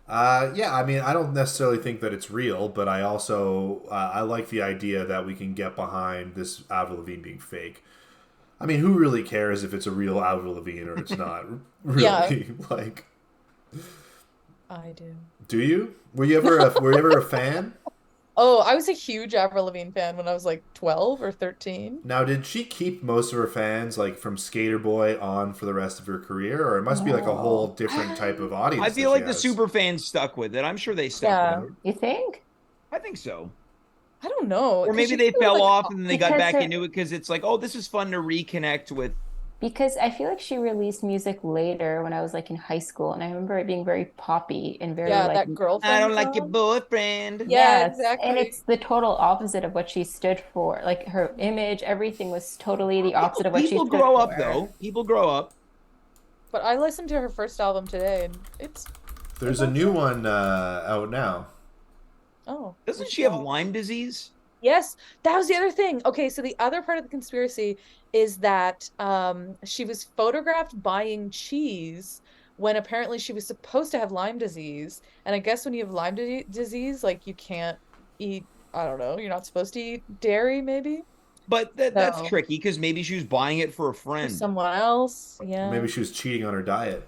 Yeah, I mean, I don't necessarily think that it's real, but I also I like the idea that we can get behind this Avril Lavigne being fake. I mean, who really cares if it's a real Avril Lavigne or it's not? Really, Yeah. like, I do. do you? Were you ever a fan? Oh, I was a huge Avril Lavigne fan when I was like 12 or 13. Now, did she keep most of her fans like from Skater Boy on for the rest of her career, or it must be like a whole Oh. different type of audience? I feel that like she the has? super fans stuck with it. I'm sure they stuck Yeah. with it. You think? I think so. I don't know. Or 'Cause maybe she they was, fell like, off and then they got Because back her- into it because it's like, oh, this is fun to reconnect with. Because I feel like she released music later when I was like in high school, and I remember it being very poppy and very Yeah, like that girlfriend I don't like your song. boyfriend. Yeah, yes, and exactly. it's the total opposite of what she stood for. Like her image, everything was totally the opposite of what she People stood grow up, for. though. People grow up. But I listened to her first album today and it's There's a new one out now. oh. Doesn't she have Lyme disease? Yes, that was the other thing. Okay, so the other part of the conspiracy is that she was photographed buying cheese when apparently she was supposed to have Lyme disease. And I guess when you have Lyme disease, like you can't eat, I don't know, you're not supposed to eat dairy, maybe? But that's So, tricky because maybe she was buying it for a for friend. someone else. Yeah. Maybe she was cheating on her diet.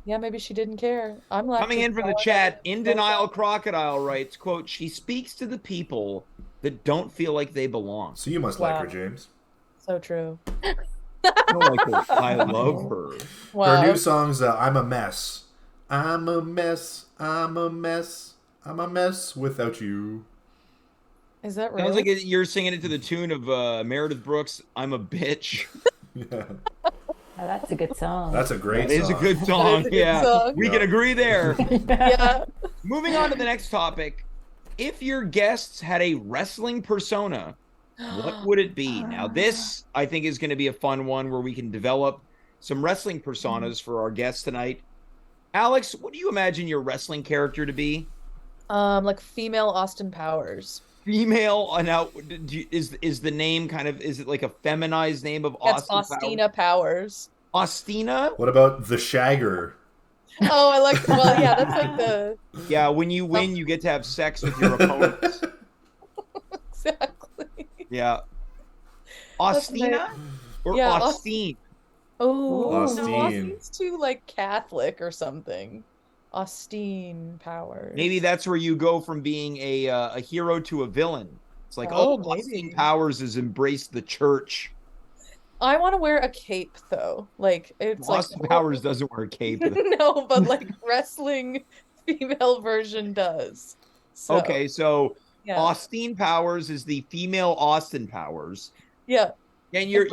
Yeah, maybe she didn't care. I'm Coming in from the lactose chat, In intolerant. Denial Crocodile writes, quote, she speaks to the people that don't feel like they belong. So you must Wow. like her, James. So true. I love her. Wow. Her new songs, I'm a mess. I'm a mess. I'm a mess. I'm a mess without you. Is that real? Sounds like you're singing it to the tune of Meredith Brooks, I'm a bitch. Yeah. Oh, that's a good song. That's a great That song. is a good That song. is a good Yeah. song. We Yeah. can agree there. Yeah. Moving on to the next topic. If your guests had a wrestling persona, what would it be? Now, this, I think, is going to be a fun one where we can develop some wrestling personas for our guests tonight. Alex, what do you imagine your wrestling character to be? Like female Austin Powers. Female? Now, is the name kind of, is it like a feminized name of That's Austin Austina Powers. Austina? What about the Shagger? Oh, I like. Well, yeah, that's like the Yeah, when you win, you get to have sex with your opponents. exactly. Yeah. That's Austina? Or Yeah, Austin? Oh, no, Austin. Austin's too like Catholic or something. Austin Powers. Maybe that's where you go from being a hero to a villain. It's like, Oh, Austin maybe. Powers has embraced the church. I want to wear a cape though. Like it's Austin like Powers doesn't wear a cape. no, but like wrestling female version does. So, Okay, so yeah, Austin Powers is the female Austin Powers, yeah. and you're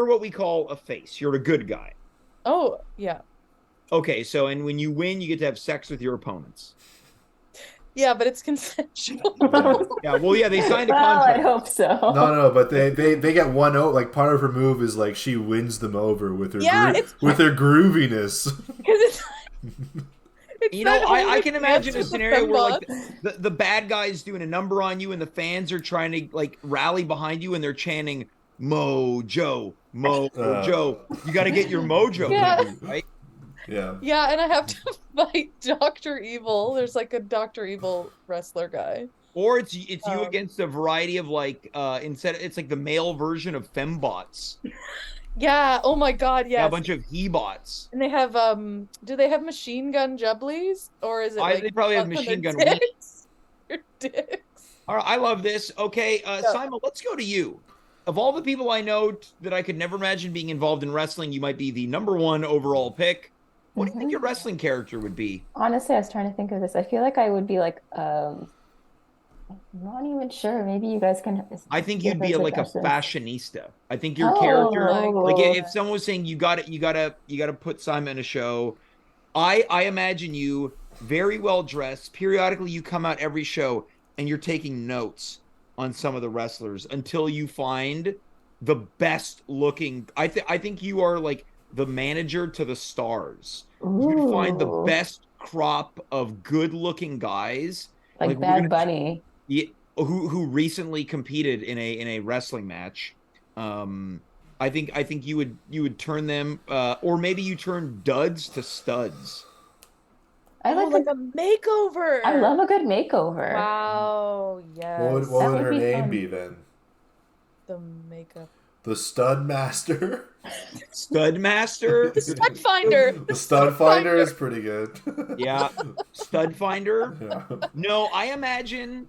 what we call a face. You're a good guy. Oh, yeah. Okay, so and when you win, you get to have sex with your opponents. Yeah, but it's consensual. Yeah, well, yeah, they signed a Well, contract. I hope so. No, but they get one out. Like part of her move is like she wins them over with her with her grooviness. It's You know, I can imagine a dance with the scenario where like fembots. the bad guy's doing a number on you and the fans are trying to like rally behind you and they're chanting Mojo, Mojo. You got to get your mojo, Yeah. right? Yeah. Yeah, and I have to fight Dr. Evil. There's like a Dr. Evil wrestler guy. Or it's you against a variety of like instead it's like the male version of fembots. Yeah, oh my god, yes. Yeah, a bunch of he-bots. And they have do they have machine gun jubblies or is it like They probably have on machine their gun dicks? Their dicks. All right, I love this. Okay, Simon, let's go to you. Of all the people I know that I could never imagine being involved in wrestling, you might be the #1 overall pick. What do you think your wrestling character would be? Honestly, I was trying to think of this. I feel like I would be like, I'm not even sure. Maybe you guys can. I think you'd be like a fashionista. I think your Oh, character, like like if someone was saying you got to put Simon in a show, I imagine you very well dressed. Periodically, you come out every show and you're taking notes on some of the wrestlers until you find the best looking. I think you are like the manager to the stars. You find the best crop of good looking guys, like Bad Bunny. Yeah, who recently competed in a wrestling match. I think you would turn them, or maybe you turn duds to studs. I like a makeover. I love a good makeover. Wow, yes. What would her name be then? The makeup. The Stud Master. Stud Master. The Stud Finder. The Stud Finder is pretty good. Yeah, Stud Finder. Yeah. No, I imagine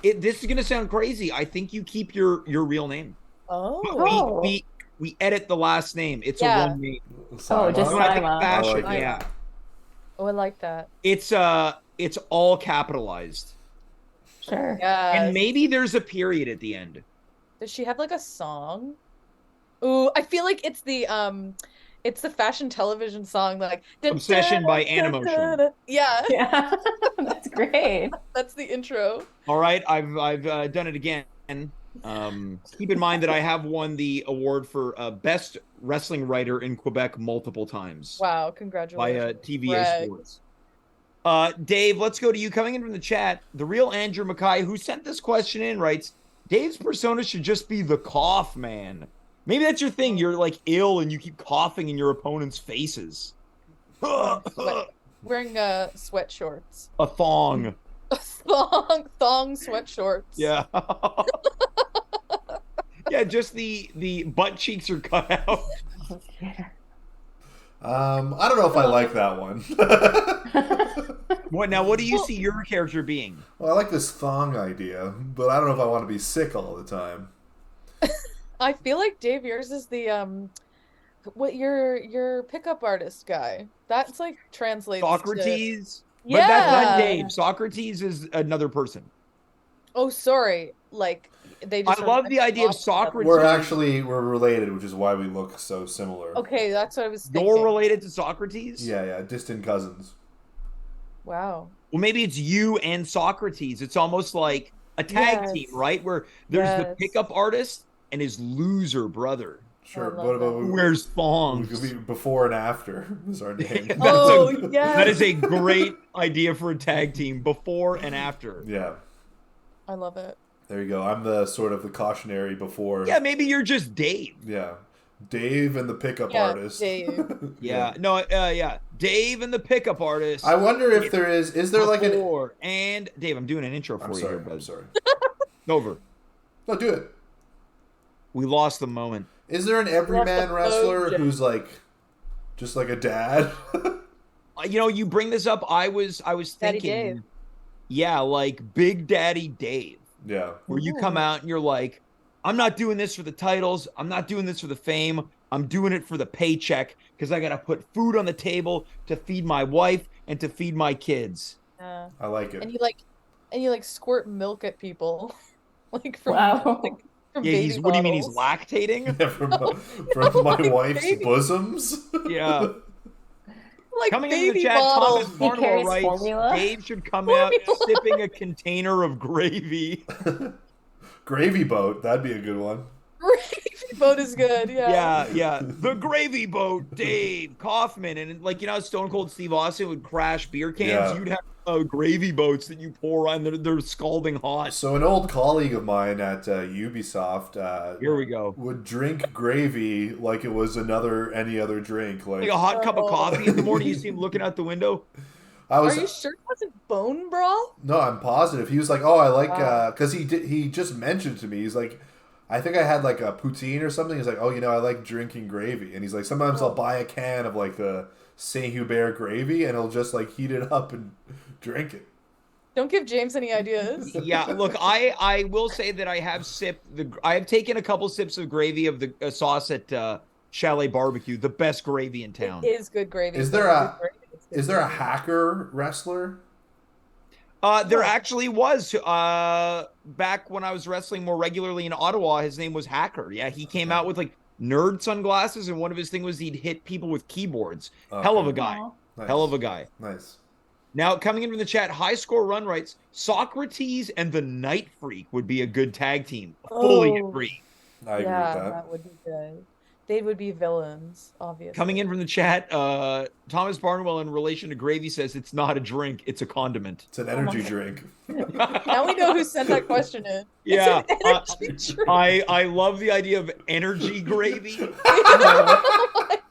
it. This is gonna sound crazy. I think you keep your real name. Oh. We edit the last name. It's a one name. Oh, just When I think Saima. fashion, I like yeah. Oh, I like that. It's all capitalized. Sure. Yeah. And maybe there's a period at the end. Does she have like a song? Ooh, I feel like it's the fashion television song like Obsession by Animotion. Yeah. Yeah. That's great. That's the intro. All right, I've done it again. Keep in mind that I have won the award for best wrestling writer in Quebec multiple times. Wow, congratulations. By TVA Sports. Dave, let's go to you. Coming in from the chat, the real Andrew Mackay, who sent this question in, writes, Dave's persona should just be the cough man. Maybe that's your thing. You're like ill and you keep coughing in your opponent's faces. Wearing sweat shorts. A thong. Thong sweat shorts. Yeah. Yeah, just the butt cheeks are cut out. I don't know if I like that one. What do you see your character being? Well, I like this thong idea, but I don't know if I want to be sick all the time. I feel like Dave, yours is the what your pickup artist guy. That's like translates Socrates. To... But that's not Dave. Socrates is another person. Oh, sorry. Like they just I love the idea of Socrates. We're related, which is why we look so similar. Okay, that's what I was thinking. You're related to Socrates? Yeah, distant cousins. Wow. Well, maybe it's you and Socrates. It's almost like a tag team, right? Where there's the pickup artist and his loser brother. Sure. What about who wears thongs? We could be before and after is our name. That is a great idea for a tag team. Before and after. Yeah. I love it. There you go. I'm the sort of the cautionary before. Yeah, maybe you're just Dave. Yeah. Dave and the pickup artist. Dave. Yeah. Dave and the pickup artist. I wonder if there is there like an... And Dave, I'm doing an intro for you. I'm sorry. Over. No, do it. We lost the moment. Is there an everyman wrestler who's like, just like a dad? You bring this up. I was thinking, Dave. Yeah, like Big Daddy Dave. Yeah. Where you come out and you're like, I'm not doing this for the titles. I'm not doing this for the fame. I'm doing it for the paycheck because I got to put food on the table to feed my wife and to feed my kids. I like it. And you squirt milk at people, like from from yeah, baby what do you mean he's bottles. lactating? from my wife's bosoms? Yeah. Like Coming into the baby chat, bottles. Thomas He Barnwell carries writes, formula. Dave should come out sipping a container of gravy. Gravy boat, that'd be a good one. Gravy boat is good, yeah. Yeah. The gravy boat, Dave, Kaufman. And like, you know, Stone Cold Steve Austin would crash beer cans. Yeah. You'd have gravy boats that you pour on. They're scalding hot. So an old colleague of mine at Ubisoft Here we go. would drink gravy like it was any other drink. Like a hot cup of coffee in the morning. You see him looking out the window. Are you sure it wasn't bone broth? No, I'm positive. He was like, "Oh, I like," because he just mentioned to me. He's like, "I think I had like a poutine or something." He's like, "Oh, I like drinking gravy," and he's like, "Sometimes I'll buy a can of like the Saint Hubert gravy, and I'll just like heat it up and drink it." Don't give James any ideas. Yeah, look, I will say that I have taken a couple sips of gravy of the sauce at Chalet Barbecue, the best gravy in town. It is good gravy. Is there a hacker wrestler? There actually was. Back when I was wrestling more regularly in Ottawa, his name was Hacker. Yeah, he came out with like nerd sunglasses, and one of his things was he'd hit people with keyboards. Okay. Hell of a guy. Nice. Hell of a guy. Nice. Now, coming in from the chat, High Score Run writes, Socrates and the Night Freak would be a good tag team. Fully agree. I agree with that. That would be good. They would be villains, obviously. Coming in from the chat, Thomas Barnwell in relation to gravy says it's not a drink, it's a condiment. It's an energy drink. Now we know who sent that question in. Yeah. It's an energy drink. I love the idea of energy gravy.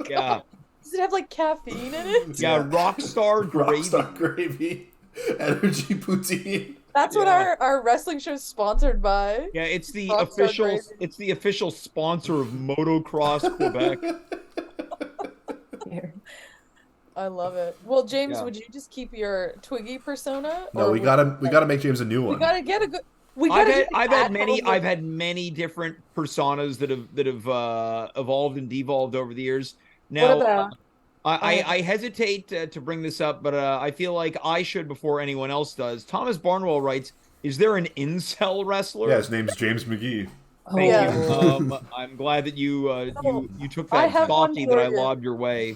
Yeah. Does it have like caffeine in it? Yeah, Rockstar Gravy. Rockstar Gravy. Energy poutine. That's what our wrestling show's sponsored by. Yeah, it's the Rockstar official sponsor of Motocross Quebec. I love it. Well, James, would you just keep your Twiggy persona? No, we gotta make James a new one. We gotta get a good. I've had many different personas that have evolved and devolved over the years. Now, what about? I hesitate to bring this up, but I feel like I should before anyone else does. Thomas Barnwell writes, "Is there an incel wrestler?" Yeah, his name's James McGee. Thank you. I'm glad that you took that softy that I lobbed your way.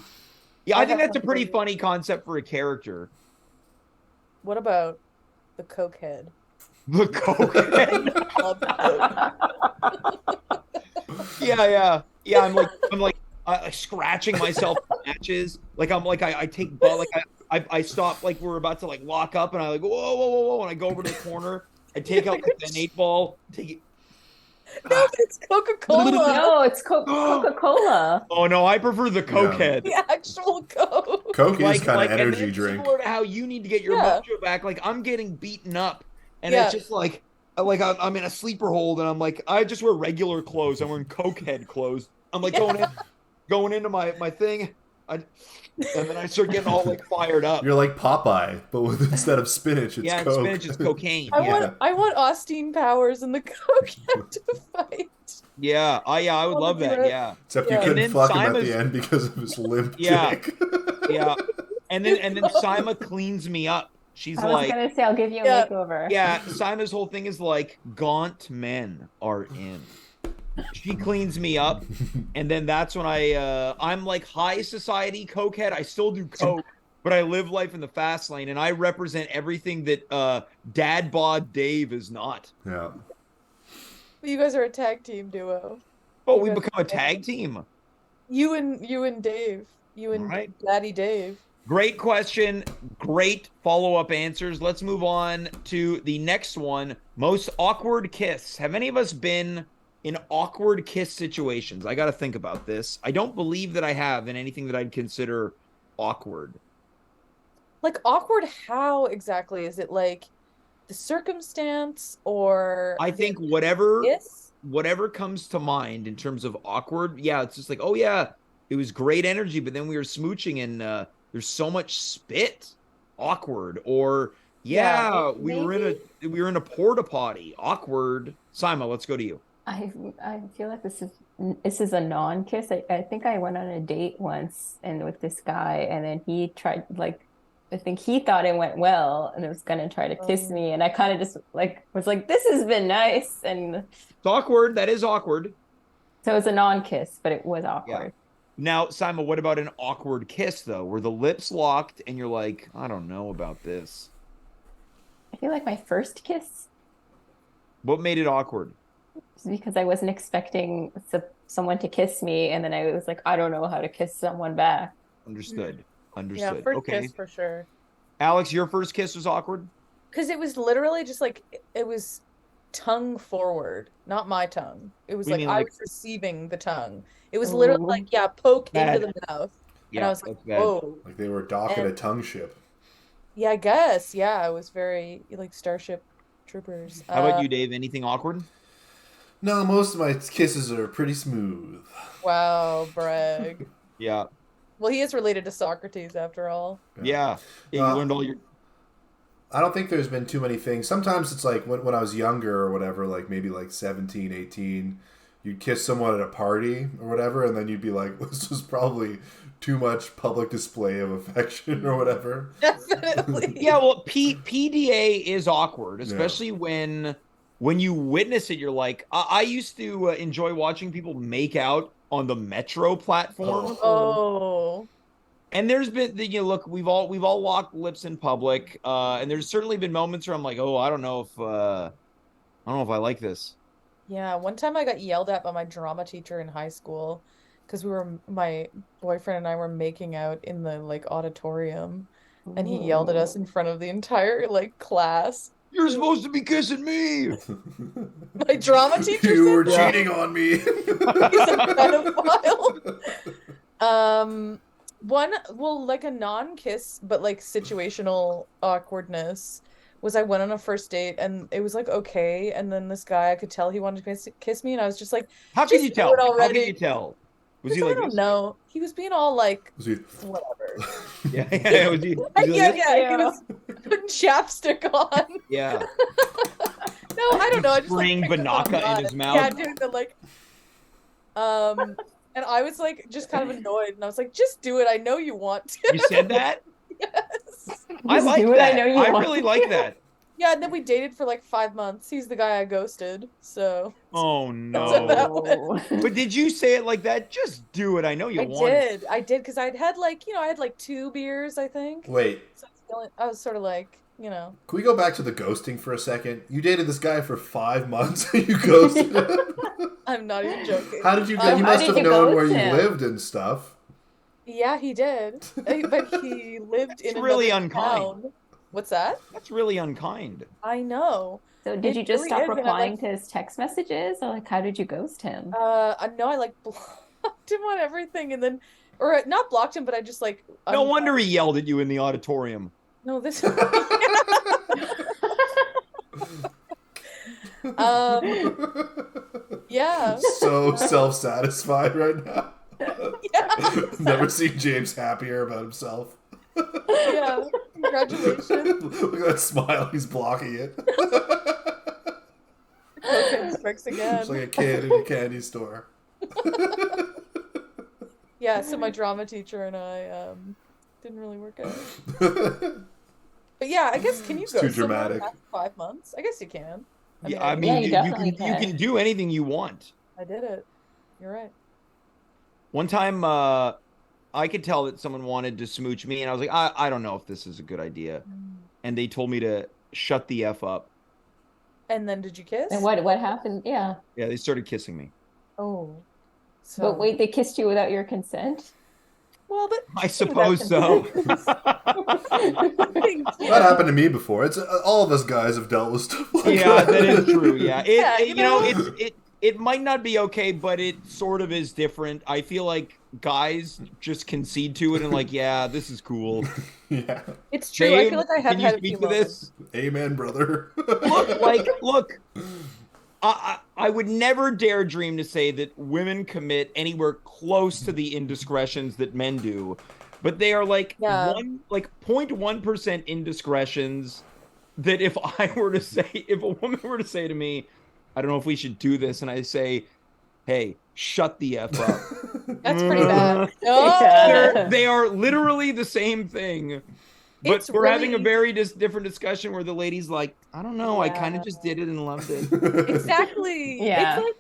Yeah, I think that's a pretty funny concept for a character. What about the Cokehead? The Cokehead. Yeah. I'm like scratching myself in matches. I stop like we're about to like lock up, and I like whoa, and I go over to the corner. I take out like, an 8-ball, take it. No, it's Coca-Cola. No, it's Coca-Cola. Oh no, I prefer the Cokehead. The actual Coke. Coke is kind of energy drink. Similar to how you need to get your mojo back. Like I'm getting beaten up, and it's just like I'm in a sleeper hold, and I'm like I just wear regular clothes. I'm wearing Cokehead clothes. I'm like going into my thing, and then I start getting all like fired up. You're like Popeye, but instead of spinach, it's Coke. Spinach is cocaine. I want Austin Powers and the Cokehead to fight. Yeah, I would love that. Yeah, except you couldn't fuck him at the end because of his limp dick. Yeah, and then Saima cleans me up. She's I was gonna say I'll give you a makeover. Yeah, Saima's whole thing is like gaunt men are in. She cleans me up, and then that's when I'm like high society cokehead. I still do coke, but I live life in the fast lane, and I represent everything that Dad Bod Dave is not. Yeah. You guys are a tag team duo. Oh, we become a tag team. You and Dave. You and Daddy Dave. Great question. Great follow-up answers. Let's move on to the next one. Most awkward kiss. Have any of us been in awkward kiss situations? I got to think about this. I don't believe that I have in anything that I'd consider awkward. Like awkward how exactly? Is it like the circumstance or I think whatever comes to mind in terms of awkward. Yeah, it's just like, oh yeah, it was great energy, but then we were smooching and there's so much spit. Awkward. Or we were in a porta potty. Awkward. Saima, let's go to you. I feel like this is a non-kiss. I think I went on a date once and with this guy, and then he tried I think he thought it went well and was gonna try to kiss me, and I kind of just was like, this has been nice, and it's awkward. That is awkward. So it's a non-kiss, but it was awkward. Now, Simon, what about an awkward kiss, though, where the lips locked and you're like, I don't know about this? I feel like my first kiss What made it awkward? was because I wasn't expecting someone to kiss me, and then I was like, I don't know how to kiss someone back. Understood. Yeah, Understood. first Okay. kiss for sure. Alex, your first kiss was awkward? Because it was literally just like, it was tongue forward, not my tongue. It was What do you like mean, I like- was receiving the tongue. It was literally like, yeah, poke Bad. into the mouth. And Yeah, I was like, that's bad. whoa. Like they were docking a And- tongue ship. Yeah, I guess. Yeah, it was very like Starship Troopers. How about you, Dave? Anything awkward? No, most of my kisses are pretty smooth. Wow, brag. Yeah. Well, he is related to Socrates after all. Yeah. You learned all your... I don't think there's been too many things. Sometimes it's like when I was younger or whatever, like maybe like 17, 18, you'd kiss someone at a party or whatever, and then you'd be like, this was probably too much public display of affection or whatever. Definitely. Yeah, well, PDA is awkward, especially when you witness it. You're like, I used to enjoy watching people make out on the metro platform. Oh. And there's been, look, we've all walked lips in public, and there's certainly been moments where I'm like, oh, I don't know if I like this. Yeah, one time I got yelled at by my drama teacher in high school because my boyfriend and I were making out in the like auditorium, and he yelled at us in front of the entire like class. You're supposed to be kissing me. My drama teacher You said were that. cheating on me. He's a pedophile. Like a non-kiss, but like situational awkwardness was I went on a first date and it was like okay, and then this guy, I could tell he wanted to kiss me, and I was just like, How can just you do tell? it How already. can you tell? Was he I like don't this? know. He was being all like, Was he- whatever. Yeah. Was he like this? He was putting chapstick on. Yeah. No, I don't know. I just Spraying picked up on Banaka in that. his mouth. Yeah, doing the like, and I was like, just kind of annoyed, and I was like, just do it. I know you want to. You said that? Yes. I Just like do it, that. I know you I want really to. like that. Yeah, and then we dated for like 5 months. He's the guy I ghosted. So Oh So no. that was- But did you say it like that? Just do it. I know you want it. I did, because I'd had like, I had like 2 beers, I think. Wait, So I was sort of like, can we go back to the ghosting for a second? You dated this guy for 5 months and you ghosted him? I'm not even joking. How did you go? How He must did have you known where ghost you him? lived and stuff. Yeah, he did. But he lived in It's really another unkind. town. What's that? That's really unkind. I know. So did It you just really stop is, and I, replying like- to his text messages, or like how did you ghost him? No, I like blocked him on everything, and then, or not blocked him, but I just like. No wonder he yelled at you in the auditorium. No, this. Yeah. So self-satisfied right now. Yeah. Never seen James happier about himself. Yeah. Congratulations. Look at that smile. He's blocking it. Cocaine strikes again. It's like a kid in a candy store. Yeah. So my drama teacher and I didn't really work out. But yeah, I guess can you It's go too somewhere dramatic. after 5 months? I guess you can. Yeah, I I mean, Yeah, you you definitely can do anything you want. did it. You're right. One time, I could tell that someone wanted to smooch me, and I was like, I don't know if this is a good idea. And they told me to shut the F up. And then did you kiss? And what happened? Yeah. Yeah, they started kissing me. Oh. So. But wait, they kissed you without your consent? Well, but I suppose so. That happened to me before. It's all of us guys have dealt with stuff like Yeah, that. that is true. Yeah, Yeah, it might not be okay, but it sort of is different. I feel like guys just concede to it and like, yeah, this is cool. Yeah. it's true. I Dave, feel like I have can you had a few speak to moments. this? Amen, brother. Look. I would never dare dream to say that women commit anywhere close to the indiscretions that men do, but they are like Yeah. 0.1% indiscretions that if a woman were to say to me, I don't know if we should do this, and I say, hey, shut the F up. That's pretty bad. Yeah. No. They are literally the same thing. But It's we're having a really- very different discussion where the lady's like, I don't know, I kind Yeah. of just did it and loved it. Exactly. Yeah. It's like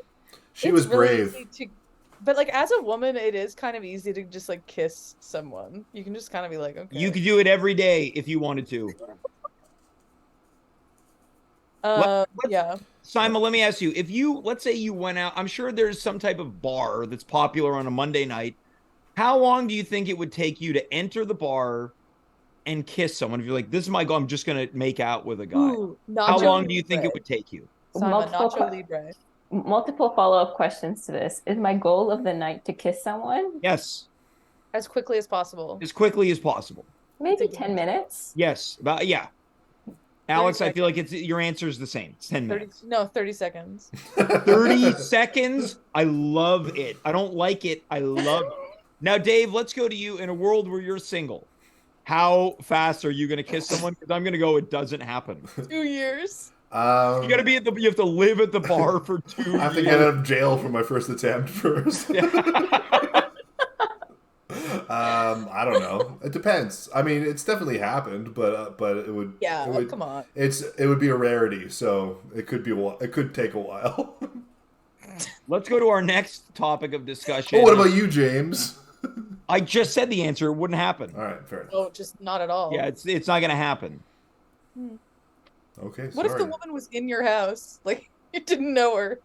She it's was really brave. easy But like as a woman, it is kind of easy to just like kiss someone. You can just kind of be like, okay. You could do it every day if you wanted to. Yeah. Simon, let me ask you, let's say you went out, I'm sure there's some type of bar that's popular on a Monday night. How long do you think it would take you to enter the bar and kiss someone? If you're like, this is my goal, I'm just going to make out with a guy. Ooh, How long Libre. do you think it would take you? Simon, Nacho Libre. Multiple follow-up questions to this. Is my goal of the night to kiss someone? Yes. As quickly as possible. As quickly as possible. Maybe 10 minutes? Yes. Yeah. Alex, I feel like your answer is the same. It's 10 minutes. 30 seconds. 30 seconds? I love it. I don't like it. I love it. Now, Dave, let's go to you. In a world where you're single, how fast are you going to kiss someone? Because I'm going to go, it doesn't happen. 2 years. You got to be you have to live at the bar for 2 years. I have to get out of jail for my first attempt first. I don't know. It depends. I mean, it's definitely happened, but it would. Yeah, it would, come on. It would be a rarity, so it could be. It could take a while. Let's go to our next topic of discussion. Oh, what about you, James? I just said the answer. It wouldn't happen. All right, fair enough. Oh, just not at all. Yeah, it's not going to happen. Okay. What if the woman was in your house, like you didn't know her,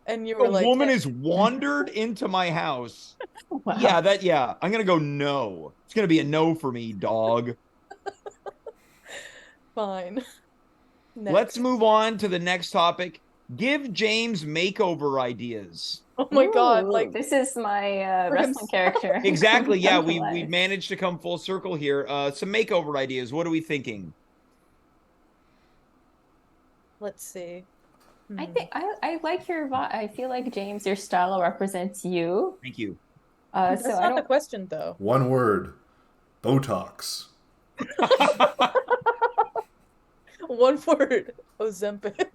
and you were like, a woman has wandered into my house? Wow. Yeah. I'm going to go no. It's going to be a no for me, dog. Fine. Next. Let's move on to the next topic. Give James makeover ideas. Oh my God! Like this is my wrestling character. Exactly. Yeah, we've managed to come full circle here. Some makeover ideas. What are we thinking? Let's see. I think I like your vibe. I feel like James, your style represents you. Thank you. That's so not the question, though. One word: Botox. One word: Ozempic.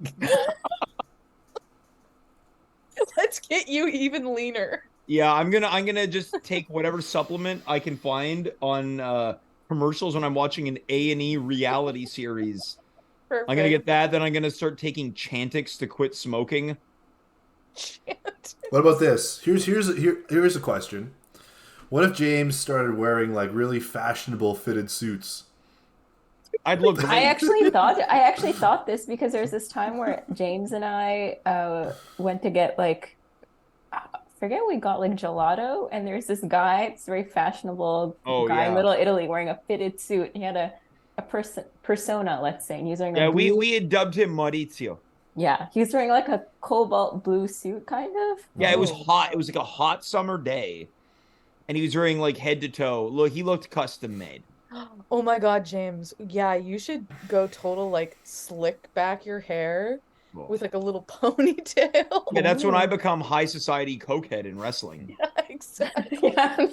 Let's get you even leaner. Yeah, I'm gonna just take whatever supplement I can find on commercials when I'm watching an A&E reality series. Perfect. I'm gonna get that. Then I'm gonna start taking Chantix to quit smoking. What about this? Here's a question. What if James started wearing like really fashionable fitted suits? I'd look great. I actually thought this because there's this time where James and I went to get like we got like gelato, and there's this guy, it's very fashionable guy in Little Italy wearing a fitted suit. He had a persona, let's say, and he's wearing we had dubbed him Maurizio. Yeah, he was wearing like a cobalt blue suit, kind of. Yeah, it was hot. It was like a hot summer day, and he was wearing like head to toe. Look, he looked custom made. Oh my God, James. Yeah, you should go total like slick back your hair with like a little ponytail. Yeah, that's when I become high society cokehead in wrestling. Yeah, exactly. Yeah.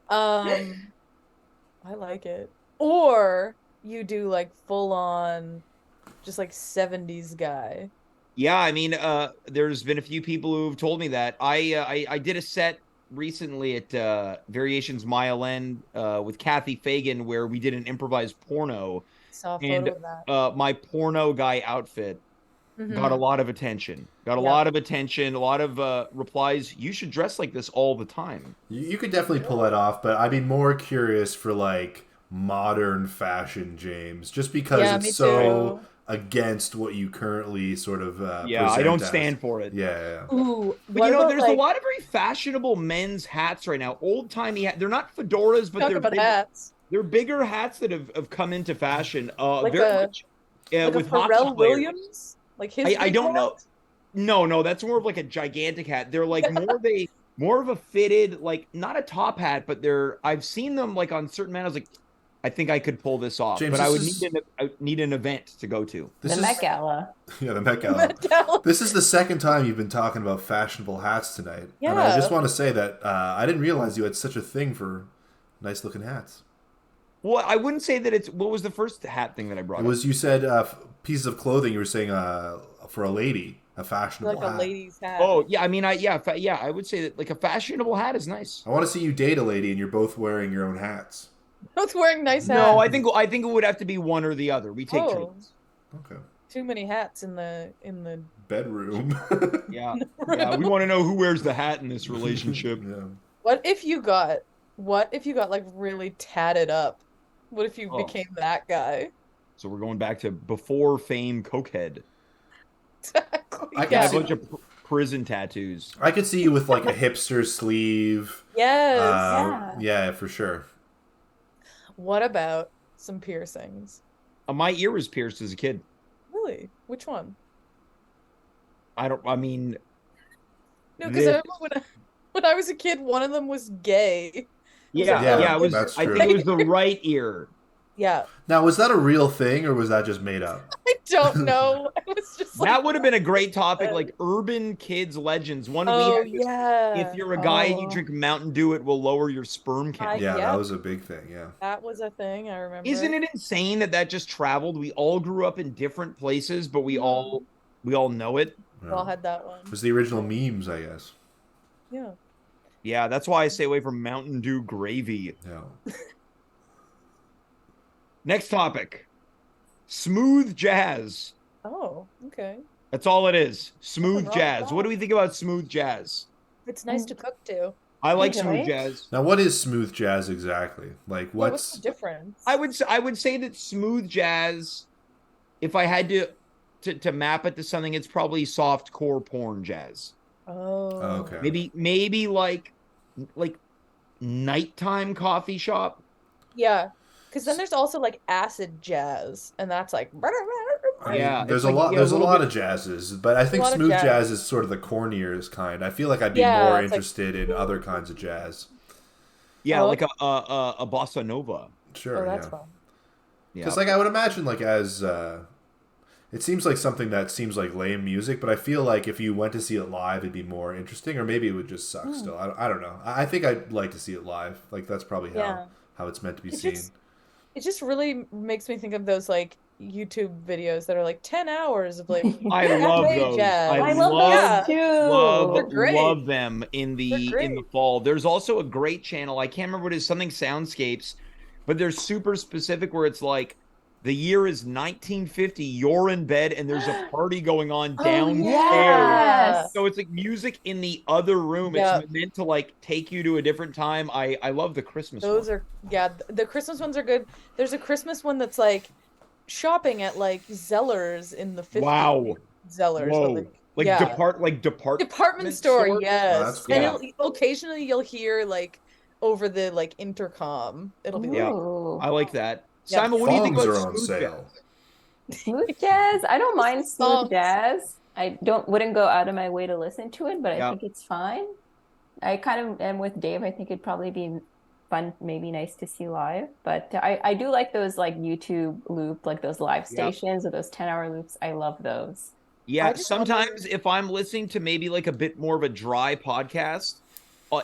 I like it. Or you do like full on just like 70s guy. Yeah, I mean, there's been a few people who've told me that. I did a set recently at Variations Mile End with Kathy Fagan where we did an improvised porno. Saw a photo of that. My porno guy outfit got a lot of attention. A lot of replies. You should dress like this all the time. You could definitely pull it off, but I'd be more curious for like modern fashion, James, just because it's so against what you currently sort of I don't stand for it. Yeah. Ooh, but there's a lot of very fashionable men's hats right now. Old-timey hats. They're not fedoras, but hats. They're bigger hats that have come into fashion. Like very much. Like with a Pharrell Williams? Like his I don't know. No, that's more of like a gigantic hat. They're like more of a fitted, like not a top hat, but I've seen them like on certain men. I was like, I think I could pull this off, James, but I would need an event to go to. The Met Gala. Yeah, the Met Gala. This is the second time you've been talking about fashionable hats tonight. Yeah. And I just want to say that I didn't realize you had such a thing for nice looking hats. Well, I wouldn't say that it's... What was the first hat thing that I brought up? You said pieces of clothing. You were saying for a lady, a fashionable hat. Like a lady's hat. Oh, yeah. I mean, I would say that like a fashionable hat is nice. I want to see you date a lady and you're both wearing your own hats. Both wearing nice hats. No, I think it would have to be one or the other. We take turns. Okay. Too many hats in the bedroom. Yeah. Yeah. We want to know who wears the hat in this relationship. Yeah. What if you got like really tatted up? What if you became that guy? So we're going back to before fame cokehead. Exactly. I Yeah, a see, bunch of prison tattoos. I could see you with like a hipster sleeve. Yes. Yeah, for sure. What about some piercings? My ear was pierced as a kid. Really? Which one? I mean, No, because I remember when I was a kid, one of them was gay. yeah, it was. That's I true. think it was the right ear. Yeah. Now, was that a real thing or was that just made up? I don't know. I was just like, That would have been a great topic, like urban kids legends. One we oh had was, yeah. if you're a guy and you drink Mountain Dew, it will lower your sperm count. Yeah, Yep. that was a big thing. Yeah. That was a thing. I remember. Isn't it insane that just traveled? We all grew up in different places, but we all know it. We all had that one. It was the original memes, I guess. Yeah. Yeah, that's why I stay away from Mountain Dew gravy. Yeah. Next topic. Smooth jazz. Oh, okay. That's all it is. Smooth wrong jazz. with What that. do we think about smooth jazz? It's nice to cook to. I like Enjoy smooth it. jazz. Now, what is smooth jazz exactly? Like, Yeah, what's the difference? I would say that smooth jazz, if I had to map it to something, it's probably soft core porn jazz. Oh. Okay. Maybe like nighttime coffee shop. Yeah. Because then there's also like acid jazz, and that's like. I mean, Yeah, there's it's a like, lot. yeah, There's a a little lot bit- of jazzes, but I think lot of smooth jazz. jazz is sort of the corniest kind. I feel like I'd be Yeah, more it's like- interested in other kinds of jazz. Yeah, Oh, like a bossa nova. Sure. Oh, that's yeah. fun. Yeah. Because like I would imagine like as it seems like something that seems like lame music, but I feel like if you went to see it live, it'd be more interesting, or maybe it would just suck. Still, I don't know. I think I'd like to see it live. Like that's probably Yeah. how it's meant to be It seen. It just really makes me think of those like YouTube videos that are like 10 hours of like I love cafe those. jazz. I love love those too. They're great. love them in They're the great. fall. There's also a great channel. I can't remember what it is, something soundscapes, but they're super specific where it's like the year is 1950, you're in bed and there's a party going on downstairs. Yes. So it's like music in the other room. Yeah. It's meant to like take you to a different time. I love the Christmas Those one. are the Christmas ones are good. There's a Christmas one that's like shopping at like Zellers in the 50s. Wow. Zellers. Whoa. But, Like yeah. department store, store? yes. Oh, that's cool. And occasionally you'll hear like over the like intercom. It'll be Yeah. like, Ooh. I like that. Yeah. Simon, what do you think Thongs about are on smooth sale. jazz? Smooth jazz. I don't mind smooth Songs. jazz. I wouldn't go out of my way to listen to it, but I Yeah. think it's fine. I kind of am with Dave. I think it'd probably be fun, maybe nice to see live. But I do like those like YouTube loop, like those live Yeah. stations or those 10-hour loops. I love those. Yeah, I just sometimes if I'm listening to maybe like a bit more of a dry podcast,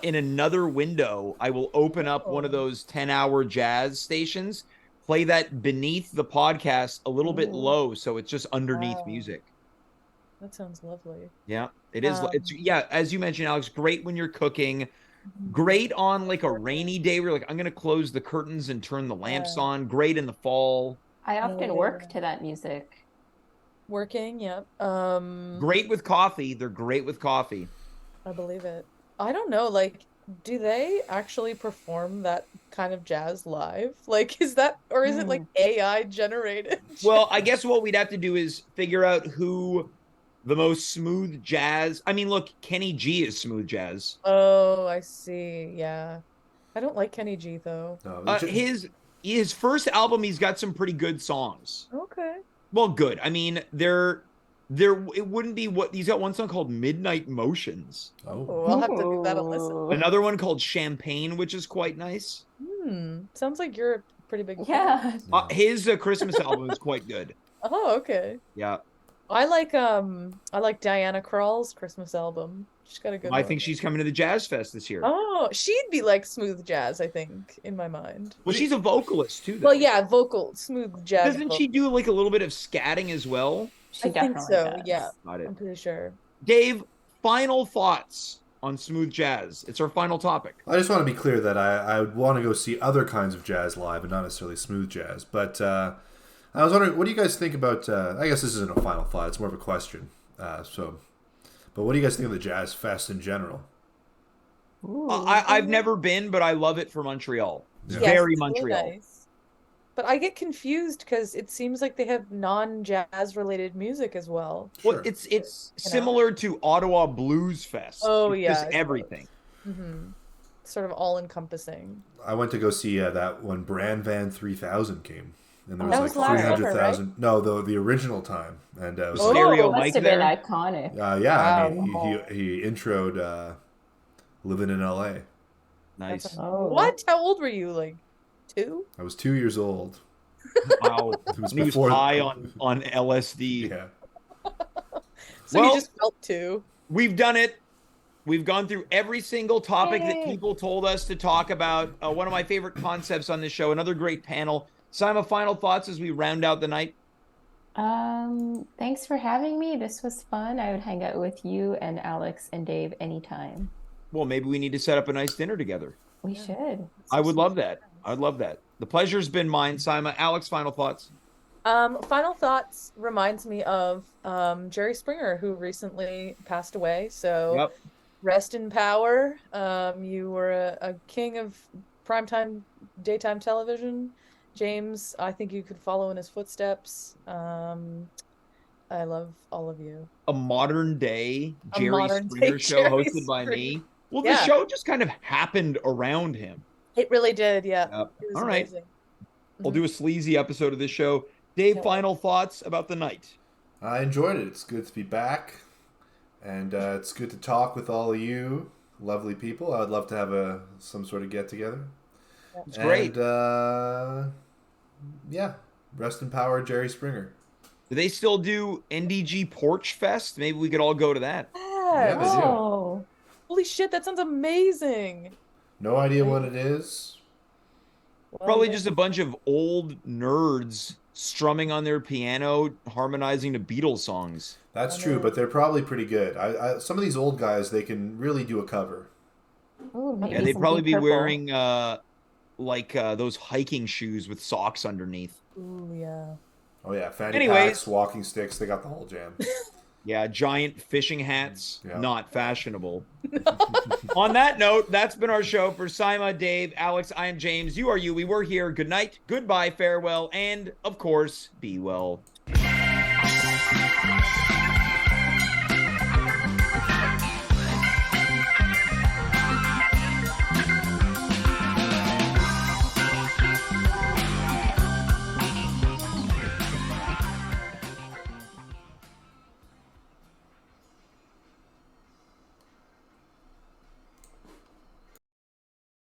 in another window, I will open up one of those 10-hour jazz stations, play that beneath the podcast a little bit Ooh. low, so it's just underneath Wow. music. that sounds lovely. Yeah, it is. It's Um, as you mentioned, Alex, great when you're cooking. Great on like a rainy day where you're like, I'm gonna close the curtains and turn the lamps Yeah. on. Great in the fall. I often Yeah. work to that music. Working, yep. Great with coffee. They're great with coffee. I believe it. I don't know, like, do they actually perform that kind of jazz live? Like, is that, or is it like AI generated? Well, I guess what we'd have to do is figure out who the most smooth jazz. I mean, look, Kenny G is smooth jazz. Oh, I see. Yeah. I don't like Kenny G though. No, His first album, he's got some pretty good songs. Okay. Well, good. I mean, it wouldn't be what he's got one song called Midnight Motions. Oh, I'll have to give that a listen. Ooh. Another one called Champagne, which is quite nice. Sounds like you're a pretty big fan. Yeah. His Christmas album is quite good. Oh, okay. Yeah. I like Diana Krall's Christmas album. She's got a good I one. think she's coming to the Jazz Fest this year. Oh, she'd be like smooth jazz, I think, in my mind. Well, she's a vocalist too, though. Well, yeah, smooth jazz. Doesn't she do like a little bit of scatting as well? She I think definitely so, does. yeah. Got it. I'm pretty sure. Dave, final thoughts on smooth jazz. It's our final topic. I just want to be clear that I would want to go see other kinds of jazz live and not necessarily smooth jazz. But I I was wondering, what do you guys think about? I guess this isn't a final thought; it's more of a question. But what do you guys think of the Jazz Fest in general? I've never been, but I love it for Montreal. It's Yeah. very it's Montreal. Really nice. But I get confused because it seems like they have non-jazz related music as well. Well, Sure. it's similar to Ottawa Blues Fest. Oh, it's yeah, just I everything. Mm-hmm. Sort of all-encompassing. I went to go see that when Brand Van 3000 came, and there was That like was last summer, 300,000. No, the original time, and it was Oh, like, Stereo must Mike have been there. iconic. yeah. I Wow. mean, he introed living in L.A. Nice. Oh. What? How old were you? Like 2? I was 2 years old. Wow. It was He was before high on LSD. Yeah. So Well- you just felt 2. We've done it. We've gone through every single topic that Yay. people told us to talk about. One of my favorite concepts on this show. Another great panel. Saima, final thoughts as we round out the night? Thanks for having me. This was fun. I would hang out with you and Alex and Dave anytime. Well, maybe we need to set up a nice dinner together. We should. I would love that. I'd love that. The pleasure's been mine, Saima. Alex, final thoughts? Final thoughts reminds me of Jerry Springer, who recently passed away. So Yep. rest in power. You were a king of primetime daytime television. James, I think you could follow in his footsteps. I love all of you. A modern day A Jerry modern Springer day show Jerry hosted by me. Springer. Well, Yeah. the show just kind of happened around him. It really did, yeah. Yep. It was All right. amazing. We'll do a sleazy episode of this show. Dave, Yeah. final thoughts about the night? I enjoyed it. It's good to be back, and it's good to talk with all of you, lovely people. I would love to have some sort of get together. It's great. And yeah, rest in power, Jerry Springer. Do they still do NDG Porch Fest? Maybe we could all go to that. Yeah, they do. Oh, Holy shit, that sounds amazing. No idea what it is. Well, Probably yeah. just a bunch of old nerds strumming on their piano, harmonizing to Beatles songs. That's I true, know. but they're probably pretty good. Some of these old guys, they can really do a cover. ooh, maybe Yeah, they'd something probably be purple. wearing those hiking shoes with socks underneath. Ooh, yeah. Oh yeah, fanny Anyways. packs, walking sticks, they got the whole jam. Yeah, giant fishing hats, Yeah. not fashionable. On that note, that's been our show. For Saima, Dave, Alex, I am James. You are you. We were here. Good night, goodbye, farewell, and of course, be well.